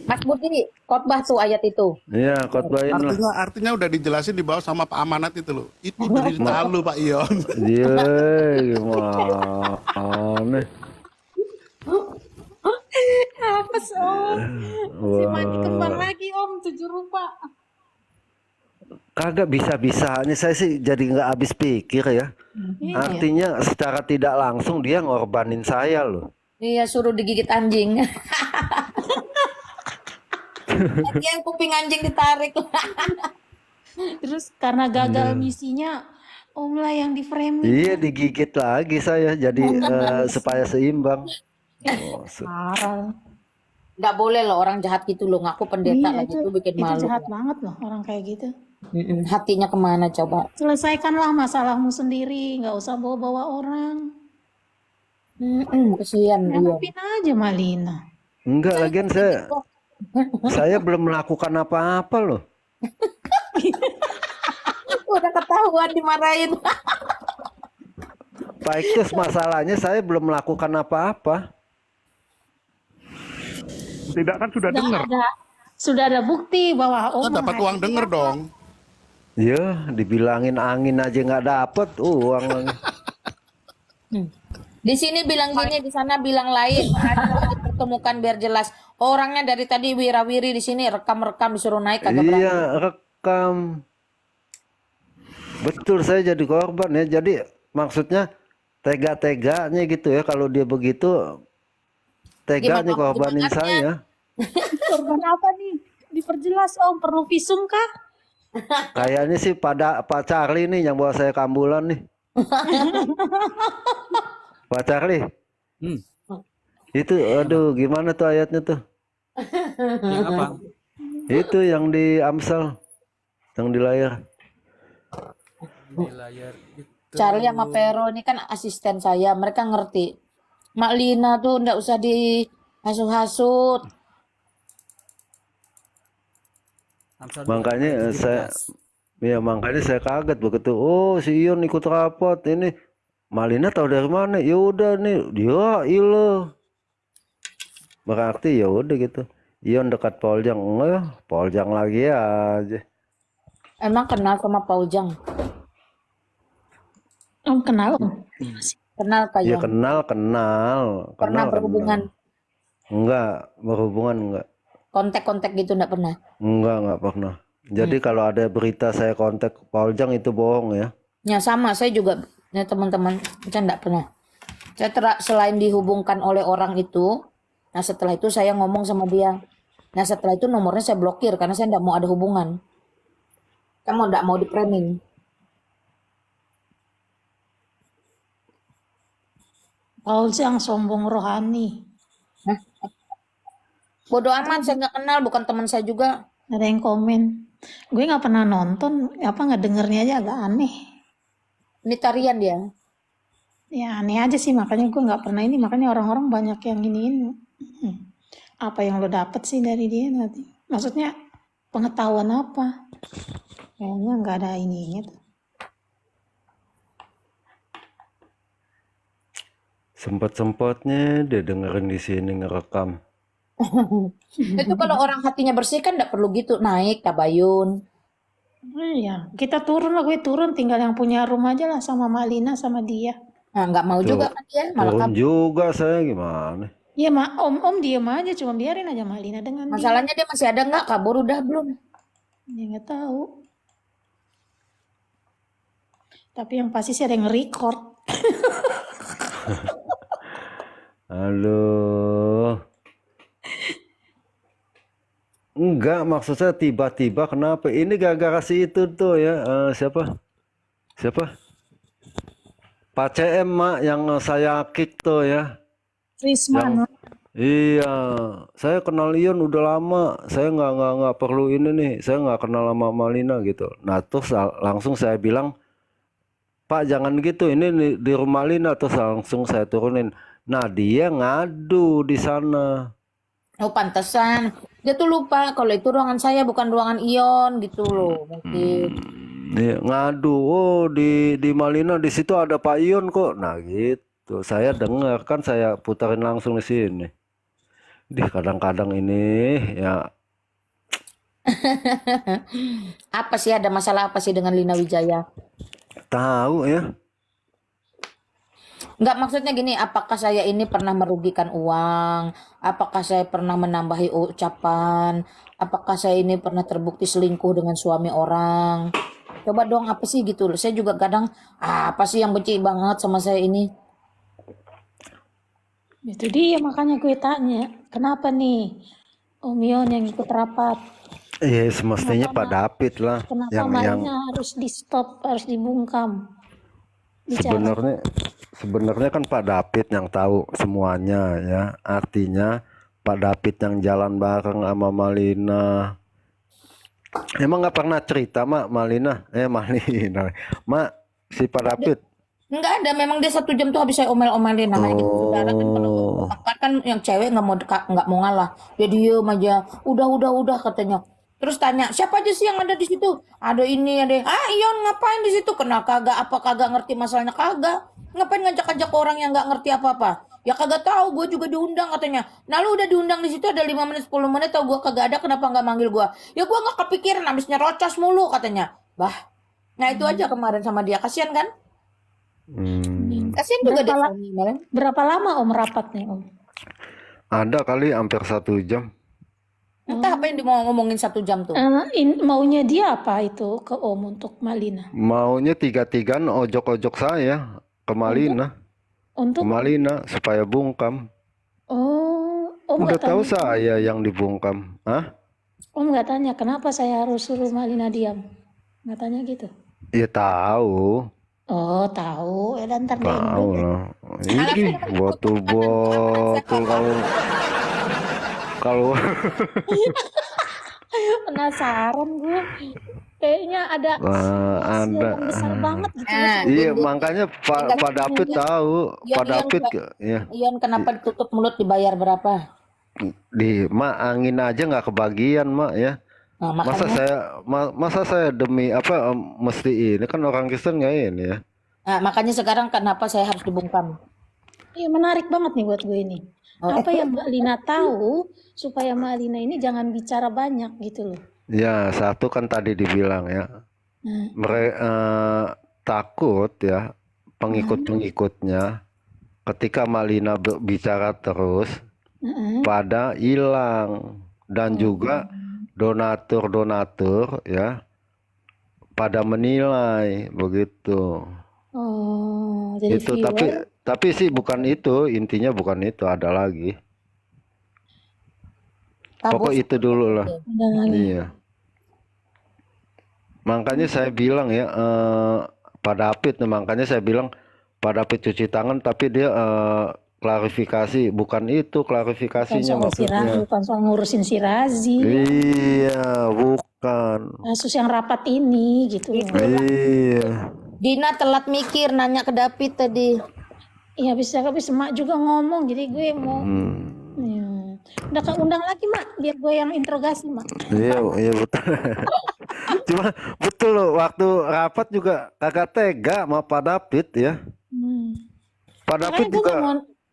Mas Budi, khotbah tuh ayat itu. Iya, khotbahin lah. Artinya udah dijelasin di bawah sama Pak Amanat itu loh. Itu dari lalu Pak Ion. Dia gimana? Apa Om? Si mandi kembang Wah, lagi Om, 7 rupa. kagak bisa-bisanya saya sih jadi nggak habis pikir ya. Artinya secara tidak langsung dia ngorbanin saya loh. Iya, suruh digigit anjing. Dia kuping anjing ditarik. Terus karena gagal misinya, Om lah yang di framing. Iya, digigit lagi saya jadi supaya seimbang. Oh, Parah. Nggak boleh loh orang jahat gitu loh, ngaku pendeta Iya, lagi itu bikin itu malu. jahat banget loh orang kayak gitu. Hatinya kemana coba? Selesaikanlah masalahmu sendiri, nggak usah bawa-bawa orang. Kesian dia. Hadapin aja Malina. enggak, lagian saya belum melakukan apa-apa loh. Udah ketahuan dimarahin. Pak Iktus, masalahnya saya belum melakukan apa-apa. Tidak kan sudah dengar. Sudah ada bukti bahwa Om Kita dapat uang denger dong. Ya, dibilangin angin aja nggak dapet uang lagi. Di sini bilang gini, di sana bilang lain. Ada dipertemukan biar jelas. Orangnya dari tadi wirawiri di sini rekam-rekam disuruh naik kagak berani. Iya, rekam. Betul, saya jadi korban ya. Jadi maksudnya tega-teganya gitu ya, kalau dia begitu teganya Gimana korbanin gimana? saya. Korban apa nih? Diperjelas Om, perlu visum kah? Kayaknya sih pada Pak Charlie nih yang bawa saya ke ambulan nih. Pak Charlie, Hmm, itu aduh gimana tuh ayatnya tuh? yang apa? Itu yang di Amsal, yang di layar. Di layar itu. Charlie sama Pero ini kan asisten saya, mereka ngerti. Mak Lina tuh ndak usah dihasut-hasut. Amsal 2 Makanya ayat 17. makanya saya kaget begitu. Oh, si Ion ikut rapat ini. Malina tahu dari mana? Ya udah nih, dia ilo. Berarti ya udah gitu. Ion dekat Poljang, Poljang lagi aja. Emang kenal sama Paujang? Om kenal Om? Kenal Kak Ya Yon? kenal. Pernah berhubungan Enggak, berhubungan enggak. kontak-kontak gitu ndak pernah? Enggak pernah. Jadi kalau ada berita saya kontak Poljang itu bohong ya. Ya sama, saya juga ya teman-teman, saya ndak pernah. Saya selain dihubungkan oleh orang itu, nah setelah itu saya ngomong sama dia. Nah setelah itu nomornya saya blokir karena saya ndak mau ada hubungan. Kamu ndak mau di framing. Paujang sombong rohani. Bodoh amat, saya nggak kenal, bukan teman saya juga. Ada yang komen. Gue nggak pernah nonton, apa nggak dengernya aja agak aneh. Ini tarian dia. Ya aneh aja sih, makanya gue nggak pernah ini, makanya orang-orang banyak yang giniin. Apa yang lo dapet sih dari dia nanti? Maksudnya pengetahuan apa? Kayaknya nggak ada ininya tuh. Sempet-sempetnya dia dengerin di sini ngerekam. Itu kalau orang hatinya bersih kan nggak perlu gitu naik tabayun. Iya, kita turun lah, gue turun, tinggal yang punya rumah aja lah sama Malina sama dia. Nah nggak mau juga kan dia, malah Turun kabur. juga saya gimana? Iya, Om diem aja, cuma biarin aja Malina dengan dia. Masalahnya dia masih ada nggak? Kabur udah belum? Ya nggak tahu. Tapi yang pasti sih ada yang record. Halo. Enggak, maksud saya tiba-tiba kenapa? Ini gara-gara si itu tuh ya, siapa? Pak CM mak yang saya kick tuh ya. Risma, Yang iya, saya kenal Ion udah lama. Saya nggak perlu ini nih. Saya nggak kenal sama Malina gitu. Nah terus langsung saya bilang, Pak jangan gitu. Ini di rumah Lina. Terus langsung saya turunin. Nah dia ngadu di sana. Oh pantesan. Dia tuh lupa kalau itu ruangan saya bukan ruangan Ion gitu loh mungkin. Dia ngadu. Oh di Malina di situ ada Pak Ion kok. Nah gitu. Saya dengar kan saya putarin langsung di sini. Kadang-kadang ini ya Apa sih ada masalah apa sih dengan Lina Wijaya? tahu ya. Enggak maksudnya gini, apakah saya ini pernah merugikan uang? Apakah saya pernah menambahi ucapan? Apakah saya ini pernah terbukti selingkuh dengan suami orang? Coba dong apa sih gitu loh. Saya juga kadang apa sih yang benci banget sama saya ini? itu dia makanya gue tanya, kenapa nih Om Yon yang ikut rapat? Iya semestinya Pak David lah Kenapa yang Malina harus di stop, harus dibungkam? Bicara. sebenarnya kan Pak David yang tahu semuanya ya. Artinya Pak David yang jalan bareng sama Malina. Emang nggak pernah cerita Malina, Mak si Pak David. Enggak ada, memang dia 1 jam tuh habis saya omel-omelin namanya kita saudara kan kalau Oh, makan kan yang cewek nggak mau ngalah. Dia diem aja. Udah katanya. Terus tanya, siapa aja sih yang ada di situ? Ada ini, ada. Ion ngapain di situ? Kenal kagak apa kagak ngerti masalahnya kagak. Ngapain ngajak-ngajak orang yang nggak ngerti apa-apa? Ya kagak tahu, gue juga diundang katanya. Nah lu udah diundang di situ ada 5 menit 10 menit tau gue kagak ada, kenapa nggak manggil gue? Ya gue nggak kepikiran, habisnya rocos mulu katanya. Bah, nah itu aja kemarin sama dia, kasihan kan? Kasihan juga dia suami kemarin. Berapa lama Om rapatnya Om? ada kali hampir 1 jam. Entah apa yang dia mau ngomongin 1 jam tuh. Maunya dia apa itu ke Om untuk Malina? Maunya 3-3 ojok-ojok saya ke Malina. Ke Untuk Malina supaya bungkam. Om Udah nggak tahu tanya, saya yang dibungkam. Hah? Om nggak tanya kenapa saya harus suruh Malina diam? Nggak tanya gitu. Ya tahu. Oh tahu, dan ntar dia Tahu dulu. lah. Ih, botol-botol kalau Penasaran gue. Kayaknya ada rahasia ada. yang besar banget gitu ya. Nah, Iya, Din, makanya Pak tinggal David tanya. tahu. Ion, Pak Ion, David ya Ion kenapa ditutup mulut dibayar berapa? di mak angin aja nggak kebagian mak ya. Nah, Masa makanya, masa saya demi apa mesti ini kan orang Kristen nggak ini ya. makanya sekarang kenapa saya harus dibungkam? Iya menarik banget nih buat gue ini. Apa yang Mbak Lina tahu supaya Mbak Lina ini jangan bicara banyak gitu loh. Ya satu kan tadi dibilang ya. Nah, Mereka takut ya pengikut-pengikutnya ketika Malina bicara terus pada hilang dan juga donatur ya pada menilai begitu. oh jadi Itu viewer tapi sih bukan itu, intinya bukan itu, ada lagi. Pokok Tabus. itu dulu lah. ada lagi. Iya. Makanya saya bilang ya Pak David, makanya saya bilang Pak David cuci tangan tapi dia klarifikasi, bukan itu Bukan klarifikasinya soal si maksudnya. bukan soal ngurusin si Razi, Iya, bukan. kasus yang rapat ini gitu loh. Iya. Dina telat mikir nanya ke David tadi. Iya habis emak juga ngomong jadi gue mau ya. Udah undang lagi mak biar gue yang interogasi mak. Iya, iya betul. Cuma betul loh, waktu rapat juga kagak tega sama Pak David ya. Pak David Makanya juga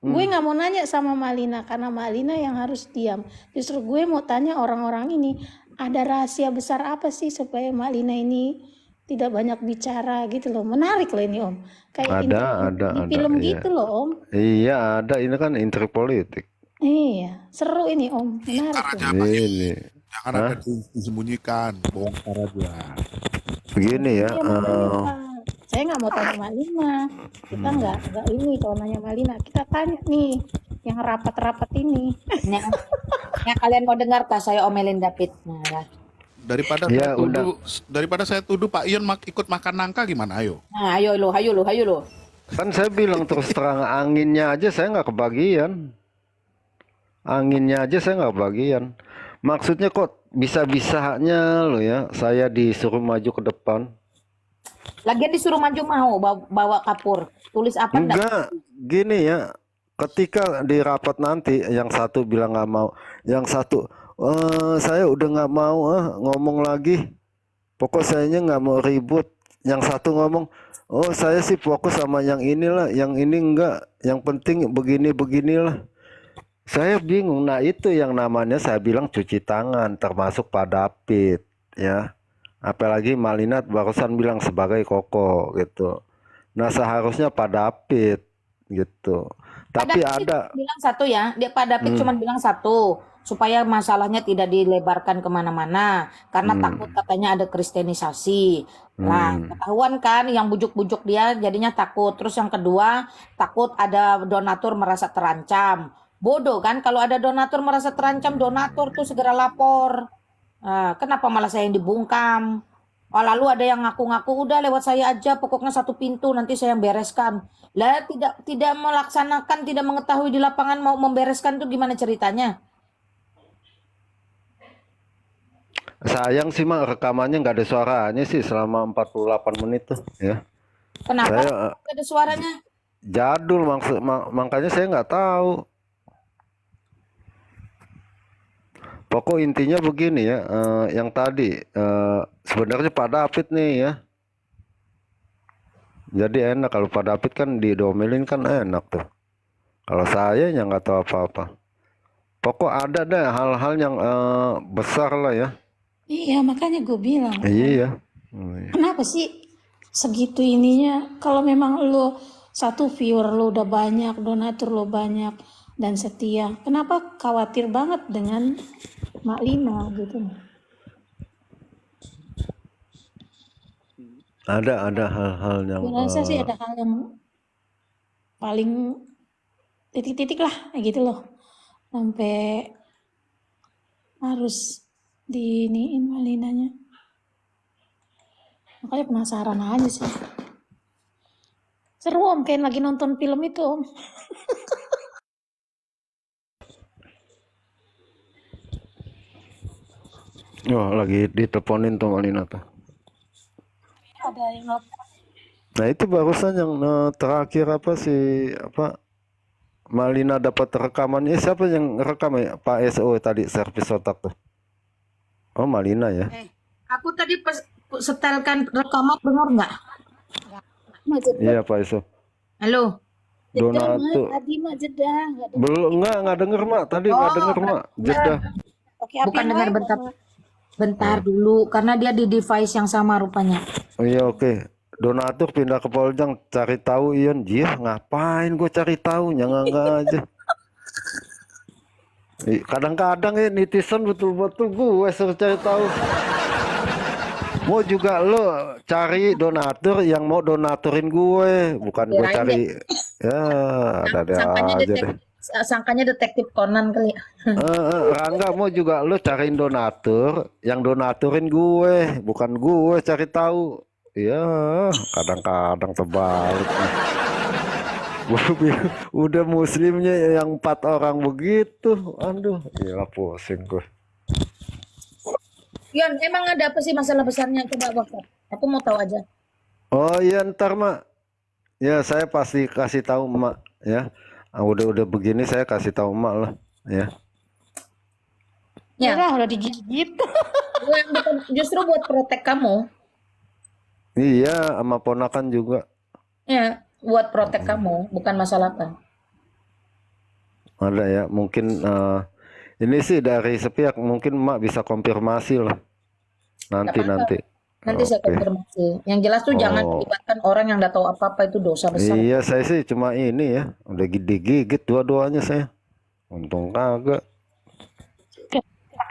gue nggak mau nanya sama Malina karena Malina yang harus diam. Justru gue mau tanya orang-orang ini ada rahasia besar apa sih supaya Malina ini tidak banyak bicara gitu loh. Menarik loh ini Om. Kayak ada, di film iya. gitu loh Om. Iya, ada, ini kan intrik politik. Iya, seru ini Om. Menarik loh. Ini. Jangan ada disembunyikan, bongkar aja. Begini ya, Iya, makanya, saya nggak mau tanya Malina. Kita nggak ini kalau nanya Malina. Kita tanya nih yang rapat-rapat ini. Ya kalian mau dengar tak saya omelin David? Nah, Ya, Daripada saya tuduh Pak Ion ikut makan nangka gimana, ayo. nah ayo lo. kan saya bilang terus terang anginnya aja saya nggak kebagian. Anginnya aja saya nggak kebagian. Maksudnya kok bisa-bisanya lo ya, saya disuruh maju ke depan. Lagian disuruh maju mau bawa kapur. Tulis apa enggak? Enggak, gini ya, ketika di rapat nanti yang satu bilang nggak mau, yang satu saya udah nggak mau ngomong lagi, pokok sayanya nggak mau ribut. Yang satu ngomong, oh saya sih fokus sama yang inilah, yang ini enggak, yang penting beginilah. Saya bingung. Nah itu yang namanya saya bilang cuci tangan, termasuk Pak David ya. Apalagi Malina barusan bilang sebagai koko gitu. Nah seharusnya Pak David gitu. Tapi David ada bilang satu ya, Pak David cuma bilang satu supaya masalahnya tidak dilebarkan kemana-mana karena takut katanya ada kristenisasi. Nah, ketahuan kan yang bujuk-bujuk dia jadinya takut. Terus yang kedua takut ada donatur merasa terancam. Bodoh kan kalau ada donatur merasa terancam, donatur tuh segera lapor. Nah, kenapa malah saya yang dibungkam? Oh, lalu ada yang ngaku-ngaku udah lewat saya aja, pokoknya satu pintu nanti saya yang bereskan. Lah tidak melaksanakan, tidak mengetahui di lapangan mau membereskan tuh gimana ceritanya? sayang sih mak rekamannya nggak ada suaranya sih selama 48 menit tuh ya. Kenapa Saya nggak ada suaranya? jadul makanya saya nggak tahu. Pokok intinya begini ya, yang tadi sebenarnya Pak David nih ya. Jadi enak kalau Pak David kan didomelin kan enak tuh. Kalau saya yang nggak tahu apa-apa. Pokok ada deh hal-hal yang besar lah ya. Iya makanya gue bilang. Iya. Kenapa sih segitu ininya? Kalau memang lo satu viewer lo udah banyak, donatur lo banyak dan setia, kenapa khawatir banget dengan Mak Lina gitu. Ada hal-hal yang Gue rasa sih ada hal yang paling titik-titik lah kayak gitu loh. Sampai harus diiniin Mak Linanya. Makanya penasaran aja sih. Seru Om, kayak lagi nonton film itu Om. lagi diteleponin tuh Malina tuh. Ada yang nelfon. Nah itu barusan yang terakhir apa sih apa Malina dapat rekamannya siapa yang rekam ya Pak SO tadi servis otak tuh. Oh Malina ya. Aku tadi pas setelkan rekaman dengar nggak? Iya Pak SO. Halo. Jeda Mak, Donatur. tadi Mak jeda. Belum nggak denger Mak tadi nggak denger Mak jeda. Pakai HP Bukan yang dengar lain, bentar. Mak. Bentar dulu karena dia di device yang sama rupanya. Oh iya oke. Donatur pindah ke Poljang cari tahu Ion. Jih ngapain gue cari tahu nggak aja. Kadang-kadang ya netizen betul-betul gue suruh cari tahu. Mau juga lo cari donatur yang mau donaturin gue, bukan gue Kirain cari. Ya, ada Sangkanya aja deh. sangkanya detektif Conan kali. Rangga mau juga lo cariin donatur, yang donaturin gue, bukan gue cari tahu. Ya, kadang-kadang terbalik. Udah muslimnya yang 4 orang begitu, aduh, gila pusing gue. Yon, emang ada apa sih masalah besarnya? Coba WhatsApp. Aku mau tahu aja. Oh iya ntar Mak, ya saya pasti kasih tahu Mak ya. Udah begini saya kasih tahu Mak lah ya. Ya. Merah udah digigit. Justru buat protek kamu. Iya sama ponakan juga. Ya, buat protek kamu, bukan masalah apa. Ada ya mungkin ini sih dari sepihak mungkin Mak bisa konfirmasi lah. Nanti. Nanti saya Oke. konfirmasi. Yang jelas tuh jangan Oh. melibatkan orang yang nggak tahu apa-apa, itu dosa besar. Iya saya sih cuma ini ya udah digigit dua-duanya saya. Untung kagak.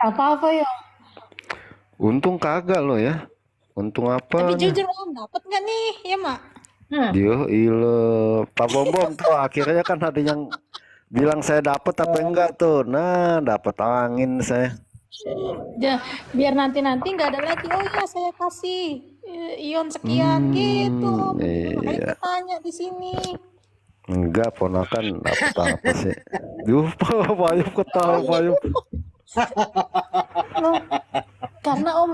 Apa-apa ya. Untung kagak lo ya. Untung apa? Tapi jujur Om, dapat nggak nih ya Mak? Yo, Pak Bom tuh akhirnya kan ada yang bilang saya dapat apa enggak tuh. Nah, dapat angin saya. Biar nanti nggak ada lagi. Oh iya saya kasih Ion sekian gitu Om. Makanya Iya. kita tanya di sini. Enggak, ponakan dapat apa sih? Duh, Pak Ayub ketawa Pak Ayub. Loh, karena Om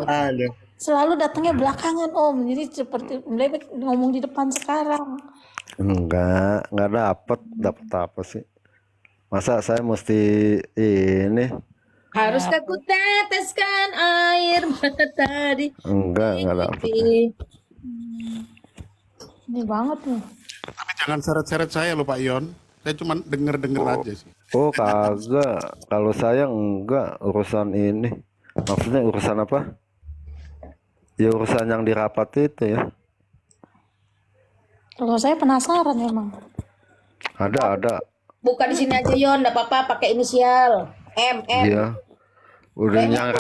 selalu datangnya belakangan Om. Jadi seperti Melebek ngomong di depan sekarang. Enggak dapat apa sih? Masa saya mesti ini? Harus aku teteskan air mata di Enggak dapat. pipi. Ini banget nih. Tapi jangan seret-seret saya loh Pak Ion. Saya cuma denger-denger aja sih. Oh, kagak. Kalau saya enggak urusan ini. Maksudnya urusan apa? Ya urusan yang dirapat itu ya. Kalau saya penasaran emang. Ada. Buka di sini aja Yon, enggak apa-apa pakai inisial M. Iya. Udah yang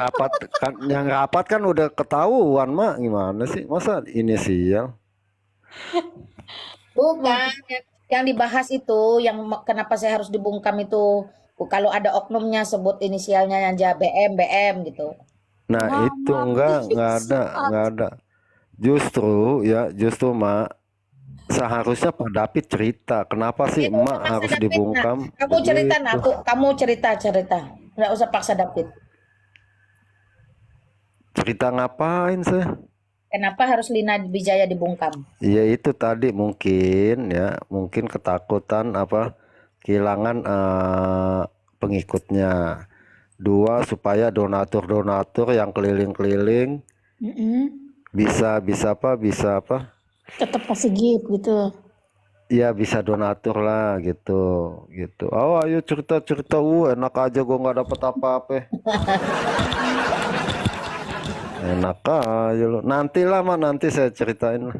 rapat kan udah ketahuan Mak. Gimana sih? Masa inisial? Bukan. Yang dibahas itu, yang kenapa saya harus dibungkam itu, kalau ada oknumnya sebut inisialnya yang BM gitu. Nah, itu enggak ada. Justru Mak seharusnya Pak David cerita kenapa sih Itu Emak paksa harus David, dibungkam. nah. Kamu cerita, Begitu. nah, kamu cerita. Nggak usah paksa David. Cerita ngapain saya? Kenapa harus Lina Wijaya dibungkam? Ya itu tadi mungkin ketakutan apa kehilangan pengikutnya. 2 supaya donatur yang keliling-keliling bisa apa? Tetap kasih gift gitu. Ya bisa donatur lah gitu. Oh ayo cerita enak aja gua nggak dapet apa-apa. Enak aja lo. Nanti saya ceritain lah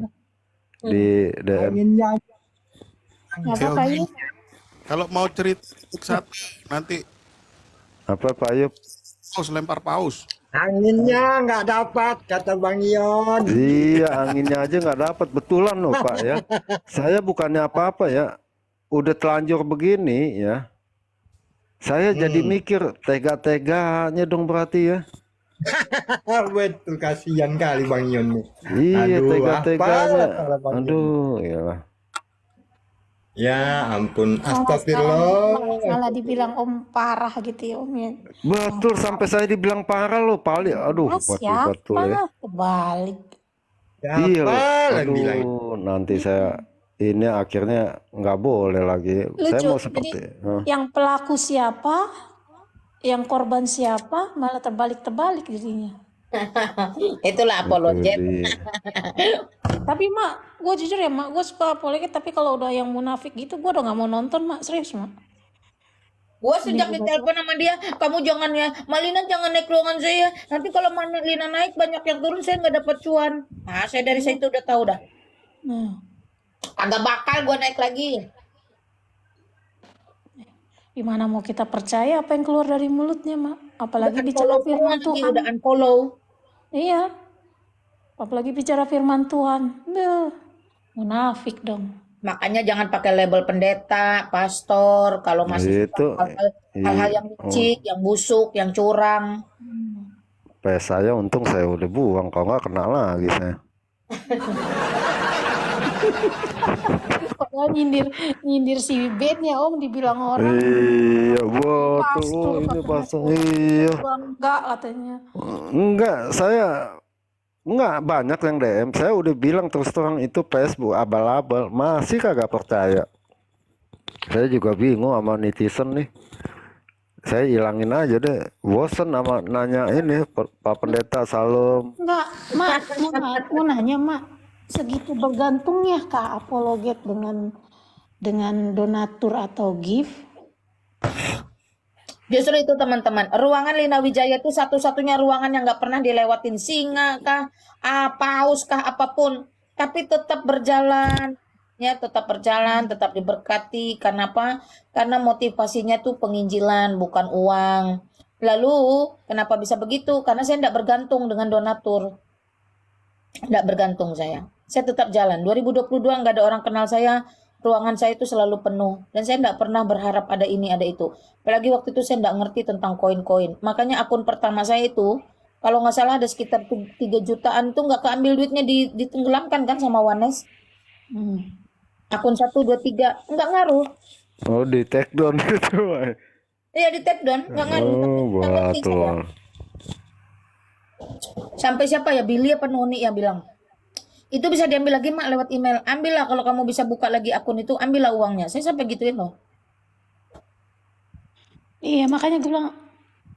di DM. Nggak apa-apa ya. Kalau mau cerita satu nanti Apa Pak Ayub? lempar paus. Anginnya nggak dapat, kata Bang Ion. Iya, anginnya aja nggak dapat. Betulan loh Pak ya. Saya bukannya apa-apa ya. Udah telanjur begini ya. Saya jadi mikir tega-teganya dong berarti ya. Betul, kasihan kali Bang Ion nih. Iya, Aduh, tega-teganya. apalah Bang Ion. Aduh, iyalah. Ya ampun, Salah astagfirullah. salah dibilang Om parah gitu ya Om ya. Betul, sampai saya dibilang parah loh, Pali. Aduh, Ah, betul ya. siapa? Kebalik. Iya loh. Siapa yang bilang? Aduh, nanti saya ini akhirnya nggak boleh lagi. Saya Lucu. mau Jadi seperti, yang pelaku siapa, yang korban siapa, malah terbalik-terbalik jadinya. Itulah itu apologet. dia. Tapi Mak, gue jujur ya Mak, gue suka apologet, tapi kalau udah yang munafik gitu, gue udah nggak mau nonton Mak, serius Mak. Gua sejak ditelepon sama dia, kamu jangan ya, Malina jangan naik ruangan saya. Nanti kalau Malina naik banyak yang turun, saya nggak dapat cuan. Nah, saya dari situ udah tahu dah. Nah, Agak bakal gua naik lagi. gimana mau kita percaya apa yang keluar dari mulutnya Mak? Apalagi Udah bicara unfollow semua firman lagi, Tuhan. udah unfollow. Iya, apalagi bicara firman Tuhan. Beuh, munafik dong. Makanya jangan pakai label pendeta, pastor, kalau masih Itu hal-hal yang licik, yang busuk, yang curang. PS saya untung saya udah buang, kalau nggak kena lagi saya. Padahal nyindir si Ben ya Om, dibilang orang Iya, betul. pastor, Ini katanya pasang. Iya. enggak katanya. Enggak, saya enggak banyak yang DM. Saya udah bilang terus terang itu Facebook abal-abal, masih kagak percaya. Saya juga bingung sama netizen nih. Saya hilangin aja deh. Bosen sama nanya ini Pak Pendeta Salam. Enggak, Mak, mau nanya Mak, segitu bergantungnya Kak apologet dengan donatur atau gift? Justru itu teman-teman, ruangan Lina Wijaya itu satu-satunya ruangan yang nggak pernah dilewatin singa kah, paus kah, apapun. Tapi tetap berjalan, ya tetap berjalan, tetap diberkati. Karena apa? Karena motivasinya tuh penginjilan, bukan uang. Lalu, kenapa bisa begitu? Karena saya tidak bergantung dengan donatur. Tidak bergantung saya. Saya tetap jalan. 2022 nggak ada orang kenal saya. Ruangan saya itu selalu penuh. Dan saya tidak pernah berharap ada ini, ada itu. Apalagi waktu itu saya tidak ngerti tentang koin-koin. Makanya akun pertama saya itu, kalau nggak salah ada sekitar 3 jutaan itu nggak keambil duitnya, ditenggelamkan kan sama Wanes. Akun 1, 2, 3. Nggak ngaruh. Oh, di take down gitu. Iya di take down. Nggak ngaruh. Oh, Nggak ngerti saya. betul. Sampai siapa ya, Billy apa Noni yang bilang, itu bisa diambil lagi Mak lewat email. Ambillah kalau kamu bisa buka lagi akun itu, ambillah uangnya. Saya sampai gituin loh. Iya, makanya gue bilang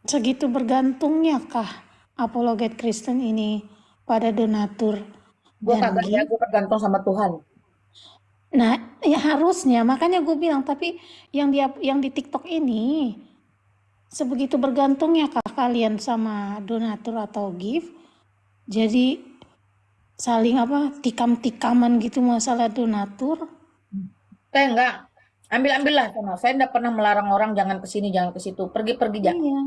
segitu bergantungnya kah apologet Kristen ini pada donatur Gue dan kagak ya, gift? gue tergantung sama Tuhan. Nah, ya harusnya, makanya gue bilang, tapi yang di TikTok ini sebegitu bergantungnya kah kalian sama donatur atau gift? Jadi saling tikam-tikaman gitu masalah donatur. Saya enggak. Ambil-ambillah sana. Saya enggak pernah melarang orang jangan ke sini, jangan ke situ. Pergi-pergi aja. Iya.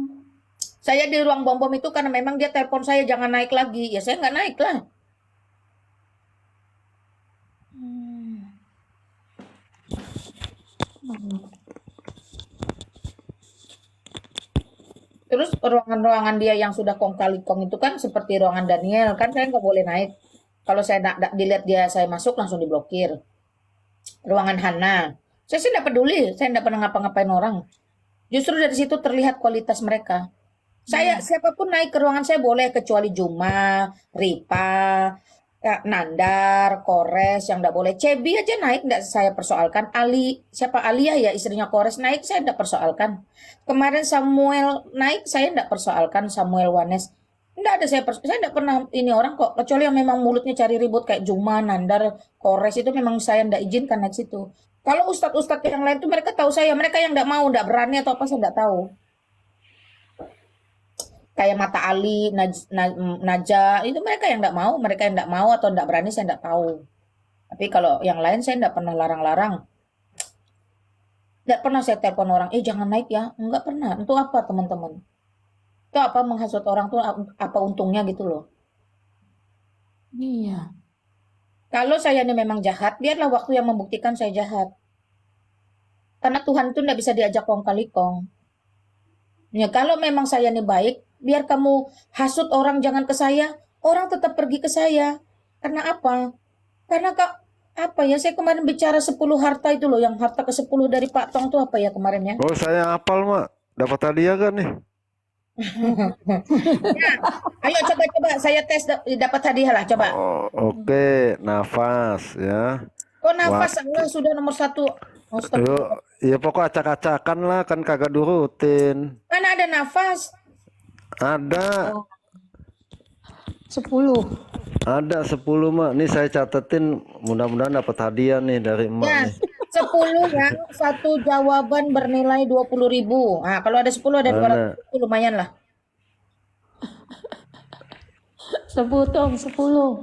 Saya di ruang bom-bom itu karena memang dia telepon saya jangan naik lagi. Ya saya enggak naik lah. Terus ruangan-ruangan dia yang sudah kong kali kong itu kan seperti ruangan Daniel. Kan saya nggak boleh naik. Kalau saya dilihat dia saya masuk langsung diblokir. Ruangan Hana. Saya sih nggak peduli. Saya nggak pernah ngapa-ngapain orang. Justru dari situ terlihat kualitas mereka. Saya siapapun naik ke ruangan saya boleh kecuali Juma, Ripa, Nandar, Kores yang nggak boleh. Cebi aja naik nggak saya persoalkan. Siapa Alia ya istrinya Kores naik saya nggak persoalkan. Kemarin Samuel naik saya nggak persoalkan. Samuel Wanes nggak ada saya nggak pernah ini orang kok, kecuali yang memang mulutnya cari ribut kayak Juma, Nandar, Kores itu memang saya nggak izinkan naik situ. Kalau ustadz-ustadz yang lain tuh mereka tahu saya, mereka yang nggak mau, nggak berani atau apa saya nggak tahu. Kayak Mata Ali, Naja, itu mereka yang nggak mau, atau nggak berani saya nggak tahu. Tapi kalau yang lain saya nggak pernah larang-larang. Nggak pernah saya telepon orang, jangan naik ya, nggak pernah. Untuk apa teman-teman? Itu apa menghasut orang tuh apa untungnya gitu loh. Iya. Kalau saya ini memang jahat, biarlah waktu yang membuktikan saya jahat. Karena Tuhan itu nggak bisa diajak kong kali kong. Ya, kalau memang saya ini baik, biar kamu hasut orang jangan ke saya, orang tetap pergi ke saya. Karena apa? Karena apa ya, saya kemarin bicara 10 harta itu loh, yang harta ke-10 dari Pak Tong tuh apa ya kemarin ya? Oh, saya hafal, Mak. Dapat hadiah kan nih? Ya, ayo coba saya tes dapat hadiah lah, coba. Oh, oke, nafas ya. Oh nafas, Allah sudah nomor 1. Yuk, ya pokok acak-acakan lah, kan kagak durutin. Mana ada nafas? Ada, 10. ada 10, Mak. Nih saya catetin, mudah-mudahan dapat hadiah nih dari Emak Ya, nih. 10 yang satu jawaban bernilai 20.000. Nah, kalau ada 10 ada Mana? 200, lumayan lah. Sebut dong 10.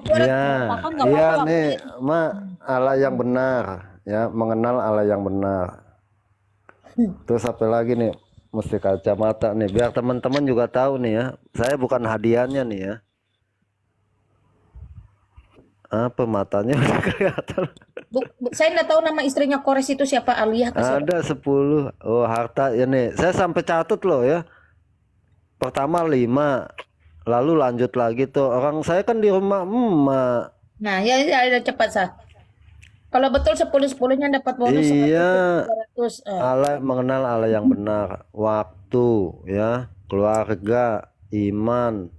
Iya, iya nih, Mak, Allah yang benar, ya, mengenal Allah yang benar. Terus apa lagi nih? Mesti kacamata nih, biar teman-teman juga tahu nih ya. Saya bukan hadiahnya nih ya. Apa matanya udah kelihatan? Saya nggak tahu nama istrinya Kores itu siapa, Aliyah ke siapa? Ada 10. Oh, harta ya nih. Saya sampai catat loh ya. Pertama 5. Lalu lanjut lagi tuh. Orang saya kan di rumah emak. Nah, ya cepat sah. Kalau betul 10-10-nya dapat bonus Iya. 300. Allah mengenal Allah yang benar. Waktu ya, keluarga, iman.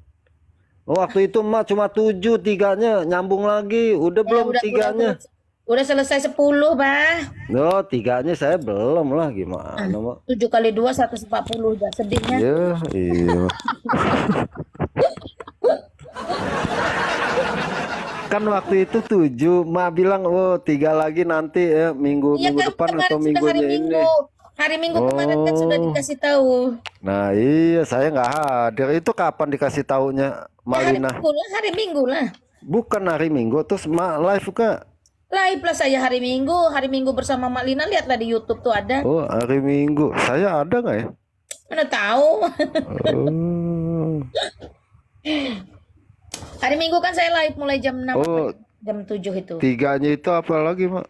Oh, waktu itu emak cuma 7, 3-nya nyambung lagi. Udah belum 3-nya? Udah selesai 10, Bah. Oh, 3-nya saya belum lah, gimana, Mak? 7 kali 2 140 dah sedihnya. Iya, iya. Kan waktu itu 7, Mak bilang, oh 3 lagi nanti ya, minggu Iya kan depan kemarin atau sudah hari minggunya ini. Minggu. Hari Minggu kemarin kan sudah Oh. dikasih tahu. Nah iya, saya nggak hadir. Itu kapan dikasih taunya, Ya, Malina? hari Minggu lah. Bukan hari Minggu, terus Mak live Kak. Live lah saya hari Minggu bersama Mak Lina, lihatlah di YouTube tuh ada. Oh, hari Minggu. Saya ada nggak ya? Mana tahu. Oh. Hari Minggu kan saya live mulai jam 6 Oh, jam 7 itu. 3-nya itu apa lagi, Mak?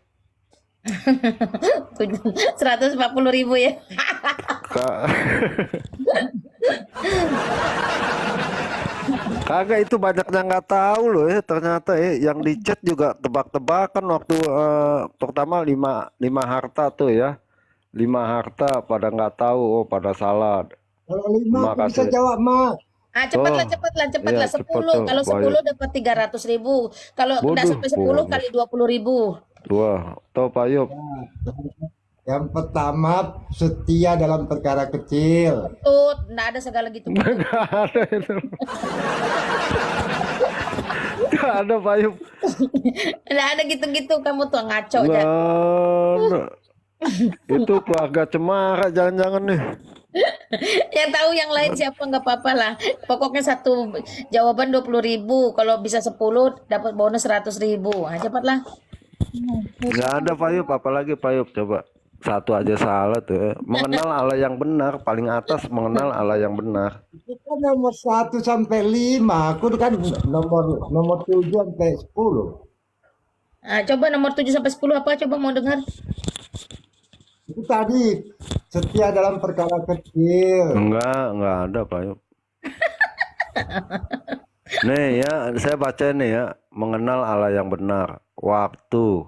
140.000 ya. Kak. Kagak, itu banyak yang nggak tahu loh ya, ternyata ya, yang di chat juga tebak-tebakan waktu pertama 5 harta tuh ya. 5 harta pada nggak tahu, oh pada salah. Kalau 5 aku bisa Makasih. jawab, Mak. Ah, cepatlah, Oh, cepatlah, iya, 10. cepet tuh, Kalau 10 baik. dapat 300.000. Kalau enggak Waduh, sampai 10 bonus. kali 20.000. Wah, tahu Pak Yop. Yang pertama, setia dalam perkara kecil. Tuh, enggak ada segala gitu. Nggak ada itu. Nggak ada Pak Yop. Enggak ada gitu-gitu, kamu tuh ngaco aja. Nggak ada. Itu keluarga cemara jangan-jangan nih. Yang tahu yang lain siapa nggak apa-apa lah. Pokoknya satu jawaban 20.000. Kalau bisa 10 dapat bonus 100.000. Ah, cepatlah. Nggak ada Pak Yop, apalagi Pak Yop, coba. Satu aja salah tuh ya. Mengenal Allah yang benar, paling atas mengenal Allah yang benar. Itu kan nomor 1 sampai 5. Aku kan nomor 7 sampai 10. Ah, coba nomor 7 sampai 10 apa? Coba mau dengar. Itu tadi setia dalam perkara kecil. Enggak ada Pak Yop. Nih ya, saya baca nih ya, mengenal Allah yang benar, waktu,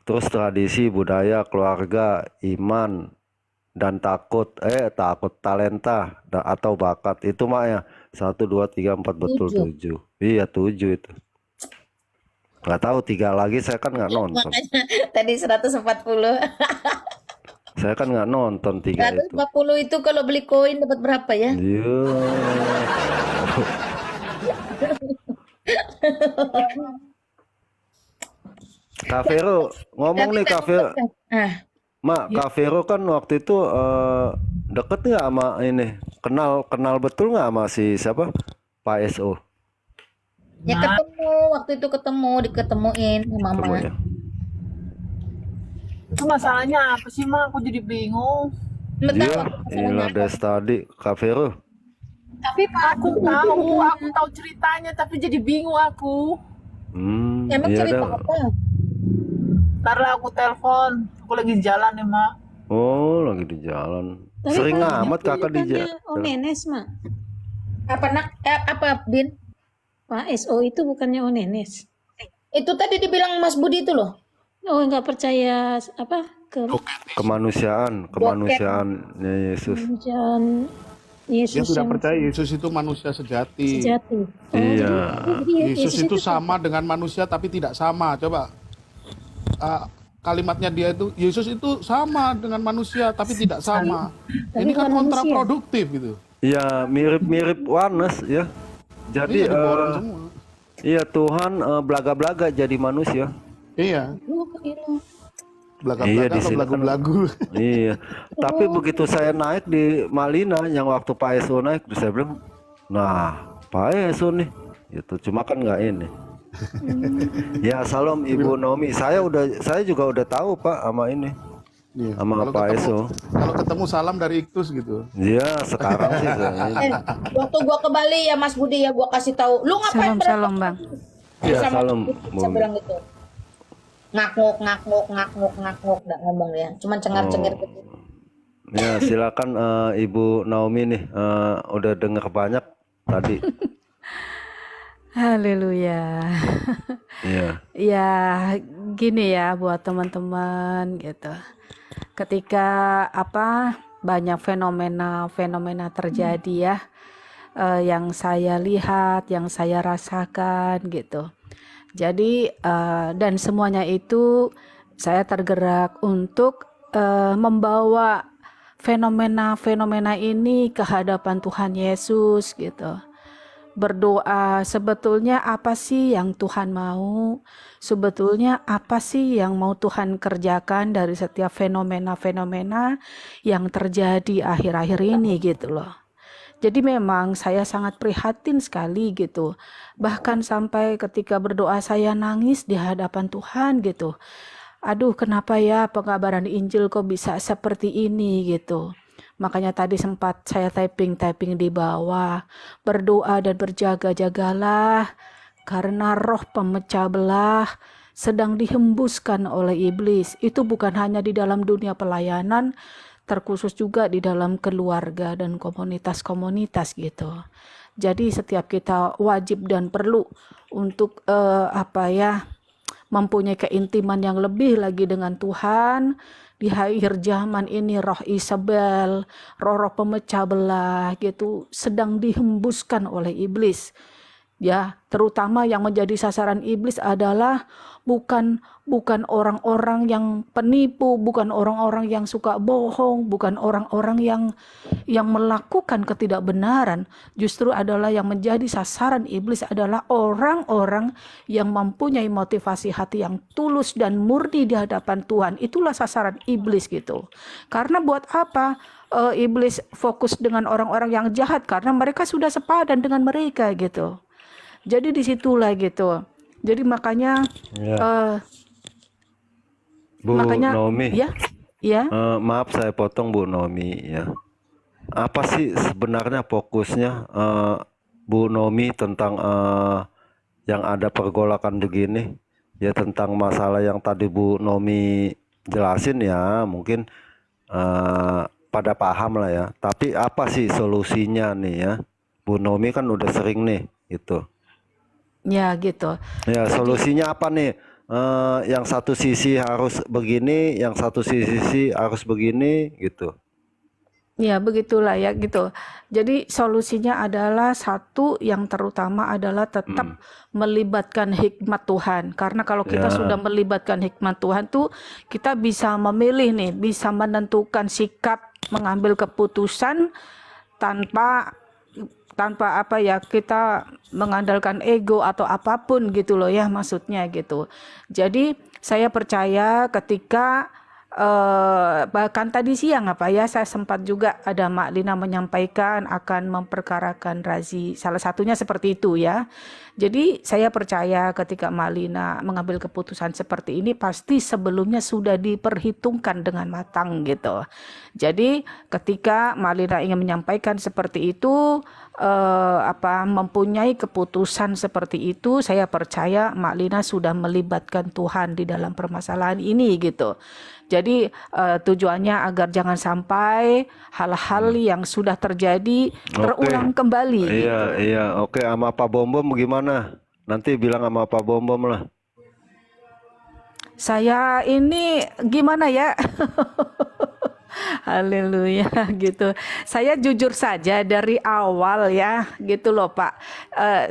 terus tradisi, budaya, keluarga, iman, dan takut, talenta atau bakat. Itu Mak ya, 1, 2, 3, 4, betul 7. Iya 7 itu. Nggak tahu 3 lagi, saya kan nggak nonton. Makanya tadi 140. Saya kan nggak nonton 3 itu. 140 itu kalau beli koin dapat berapa ya? Iya. Kak Vero, ngomong nih Kak Vero. Ah, Mak, Kak Vero kan waktu itu deket nggak sama ini? Kenal betul nggak sama si siapa? Pak SO. ya ketemu waktu itu diketemuin sama Ketemu Mama. ya. Itu masalahnya apa sih, Mak? Aku jadi bingung. Nggak tahu Iya, apa masalahnya inilah apa. dari tadi Kak Vero. Tapi Pak, Aku tahu ceritanya, tapi jadi bingung aku. Emang Iya cerita dah. apa? Ntar lah aku telepon. Aku lagi jalan nih, Mak. Oh, lagi di jalan. Tapi Sering Pak, amat itu kakak di bukannya jalan. Onenes, Mak. Apa nak? Apa Bin? Pak, SO itu bukannya Onenes. Itu tadi dibilang Mas Budi itu loh. Oh, nggak percaya apa ke Kemanusiaannya Yesus. kemanusiaan Dia Yesus tidak yang percaya Yesus itu manusia sejati. sejati. Oh, Iya. jadi Yesus itu sama dengan manusia tapi tidak sama. Coba kalimatnya dia itu, Yesus itu sama dengan manusia tapi tidak sama. Tapi Ini kan bukan manusia. kontraproduktif gitu. Ya, mirip-mirip Wanes ya. Jadi Iya, diborong semua. iya Tuhan belaga-belaga jadi manusia. Iya, Oh, itu. belakang-belakang Iya, di atau sini kan- belagu-belagu. Iya. Tapi begitu saya naik di Malina yang waktu Pak Eso naik, saya bilang, nah Pak Eso nih, itu cuma kan nggak ini. Ya salam Ibu Nomi. Saya juga udah tahu Pak sama ini, Iya. sama Kalau Pak ketemu, Eso. kalau ketemu salam dari Iktus gitu. Iya sekarang sih saya ini. Waktu gua ke Bali ya Mas Budi ya, gua kasih tahu. Lu ngapain Salam Bang. Iya sama salam. saya bilang gitu. Ngakuk, nggak ngomong ya. Cuman cengar-cengir gitu. Ya silakan Ibu Naomi nih, udah dengar banyak tadi. Haleluya. Iya. Ya, gini ya buat teman-teman gitu. Ketika banyak fenomena terjadi ya, yang saya lihat, yang saya rasakan gitu. Jadi dan semuanya itu saya tergerak untuk membawa fenomena-fenomena ini ke hadapan Tuhan Yesus gitu. Berdoa, sebetulnya apa sih yang Tuhan mau? Sebetulnya apa sih yang mau Tuhan kerjakan dari setiap fenomena-fenomena yang terjadi akhir-akhir ini gitu loh. Jadi memang saya sangat prihatin sekali gitu. Bahkan sampai ketika berdoa saya nangis di hadapan Tuhan gitu. Aduh, kenapa ya pengabaran Injil kok bisa seperti ini gitu. Makanya tadi sempat saya typing di bawah. Berdoa dan berjaga-jagalah karena roh pemecah belah sedang dihembuskan oleh iblis. Itu bukan hanya di dalam dunia pelayanan, terkhusus juga di dalam keluarga dan komunitas-komunitas gitu. Jadi setiap kita wajib dan perlu untuk mempunyai keintiman yang lebih lagi dengan Tuhan. Di akhir zaman ini roh Isabel, roh-roh pemecah belah gitu sedang dihembuskan oleh iblis. Ya, terutama yang menjadi sasaran iblis adalah bukan orang-orang yang penipu, bukan orang-orang yang suka bohong, bukan orang-orang yang melakukan ketidakbenaran. Justru adalah yang menjadi sasaran iblis adalah orang-orang yang mempunyai motivasi hati yang tulus dan murni di hadapan Tuhan. Itulah sasaran iblis gitu. Karena buat apa iblis fokus dengan orang-orang yang jahat? Karena mereka sudah sepadan dengan mereka gitu. Jadi disitulah gitu. Jadi makanya Bu Naomi. Ya. Maaf saya potong Bu Naomi ya. Apa sih sebenarnya fokusnya Bu Naomi tentang yang ada pergolakan begini? Ya tentang masalah yang tadi Bu Naomi jelasin ya, mungkin pada paham lah ya. Tapi apa sih solusinya nih ya? Bu Naomi kan udah sering nih gitu. Ya gitu. Ya solusinya apa nih? Yang satu sisi harus begini, yang satu sisi harus begini gitu. Ya begitulah ya gitu. Jadi solusinya adalah satu yang terutama adalah tetap melibatkan hikmat Tuhan. Karena kalau kita sudah melibatkan hikmat Tuhan tuh kita bisa memilih nih, bisa menentukan sikap, mengambil keputusan tanpa kita mengandalkan ego atau apapun gitu loh ya maksudnya gitu. Jadi saya percaya ketika bahkan tadi siang saya sempat juga ada Mak Lina menyampaikan akan memperkarakan Razi. Salah satunya seperti itu ya. Jadi saya percaya ketika Mak Lina mengambil keputusan seperti ini pasti sebelumnya sudah diperhitungkan dengan matang gitu. Jadi ketika Mak Lina ingin menyampaikan seperti itu, mempunyai keputusan seperti itu, saya percaya Mak Lina sudah melibatkan Tuhan di dalam permasalahan ini gitu. Jadi tujuannya agar jangan sampai hal-hal yang sudah terjadi terulang kembali. Iya, oke. Sama Pak Bom Bom gimana? Nanti bilang sama Pak Bom Bom lah. Saya ini gimana ya? Haleluya gitu. Saya jujur saja dari awal ya gitu loh Pak.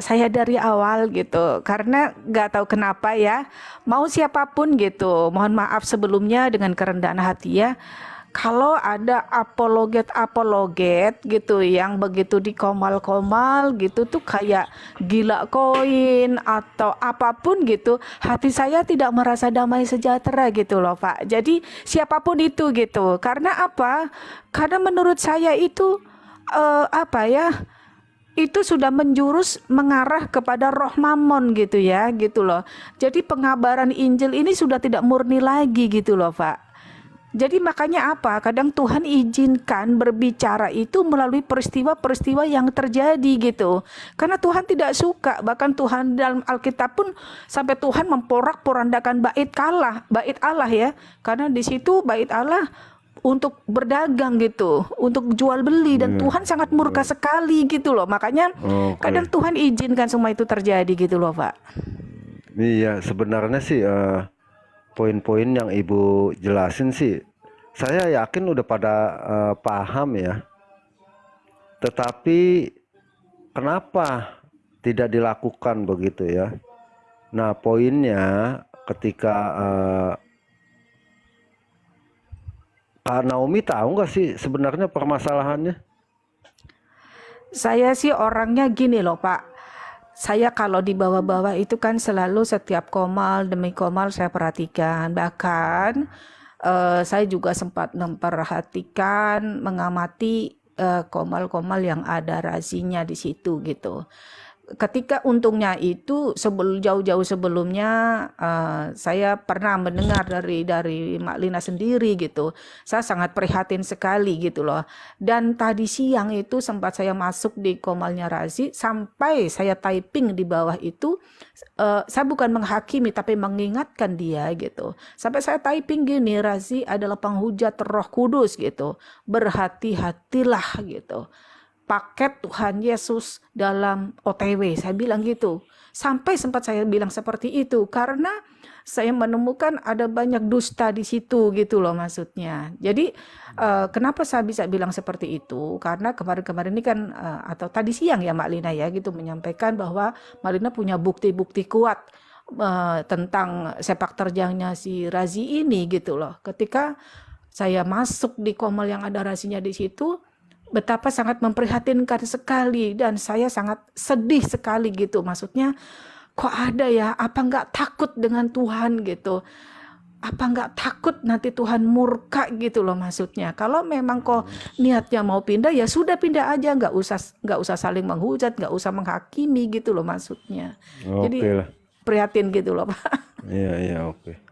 Saya dari awal gitu karena nggak tahu kenapa ya. Mau siapapun gitu. Mohon maaf sebelumnya dengan kerendahan hati ya. Kalau ada apologet gitu yang begitu dikomal-komal gitu tuh kayak gila koin atau apapun gitu, hati saya tidak merasa damai sejahtera gitu loh Pak. Jadi siapapun itu gitu. Karena apa? Karena menurut saya itu itu sudah menjurus mengarah kepada roh mamon gitu ya gitu loh. Jadi pengabaran Injil ini sudah tidak murni lagi gitu loh Pak. Jadi makanya apa? Kadang Tuhan izinkan berbicara itu melalui peristiwa-peristiwa yang terjadi gitu. Karena Tuhan tidak suka, bahkan Tuhan dalam Alkitab pun sampai Tuhan memporak-porandakan bait Allah ya. Karena di situ bait Allah untuk berdagang gitu, untuk jual beli dan Tuhan sangat murka sekali gitu loh. Makanya kadang Tuhan izinkan semua itu terjadi gitu loh, Pak. Iya, sebenarnya sih poin-poin yang Ibu jelasin sih saya yakin udah pada paham ya. Tetapi kenapa tidak dilakukan begitu ya? Nah, poinnya ketika Kak Naomi tahu nggak sih sebenarnya permasalahannya? Saya sih orangnya gini loh Pak. Saya kalau di bawah-bawah itu kan selalu setiap komal demi komal saya perhatikan. Bahkan saya juga sempat memperhatikan, mengamati komal-komal yang ada razinya di situ gitu. Ketika untungnya itu jauh-jauh sebelumnya saya pernah mendengar dari Mak Lina sendiri gitu. Saya sangat prihatin sekali gitu loh. Dan tadi siang itu sempat saya masuk di komalnya Razi sampai saya typing di bawah itu saya bukan menghakimi tapi mengingatkan dia gitu. Sampai saya typing gini, Razi adalah penghujat Roh Kudus gitu. Berhati-hatilah gitu. Paket Tuhan Yesus dalam OTW, saya bilang gitu. Sampai sempat saya bilang seperti itu karena saya menemukan ada banyak dusta di situ gitu loh maksudnya. Jadi kenapa saya bisa bilang seperti itu? Karena kemarin-kemarin ini kan atau tadi siang ya Mak Lina ya gitu menyampaikan bahwa Mak Lina punya bukti-bukti kuat tentang sepak terjangnya si Razi ini gitu loh. Ketika saya masuk di komal yang ada Razinya di situ, betapa sangat memprihatinkan sekali dan saya sangat sedih sekali gitu. Maksudnya kok ada ya, apa nggak takut dengan Tuhan gitu, apa nggak takut nanti Tuhan murka gitu loh maksudnya. Kalau memang kok niatnya mau pindah ya sudah pindah aja, nggak usah saling menghujat, nggak usah menghakimi gitu loh maksudnya. Jadi prihatin gitu loh Pak. Iya oke.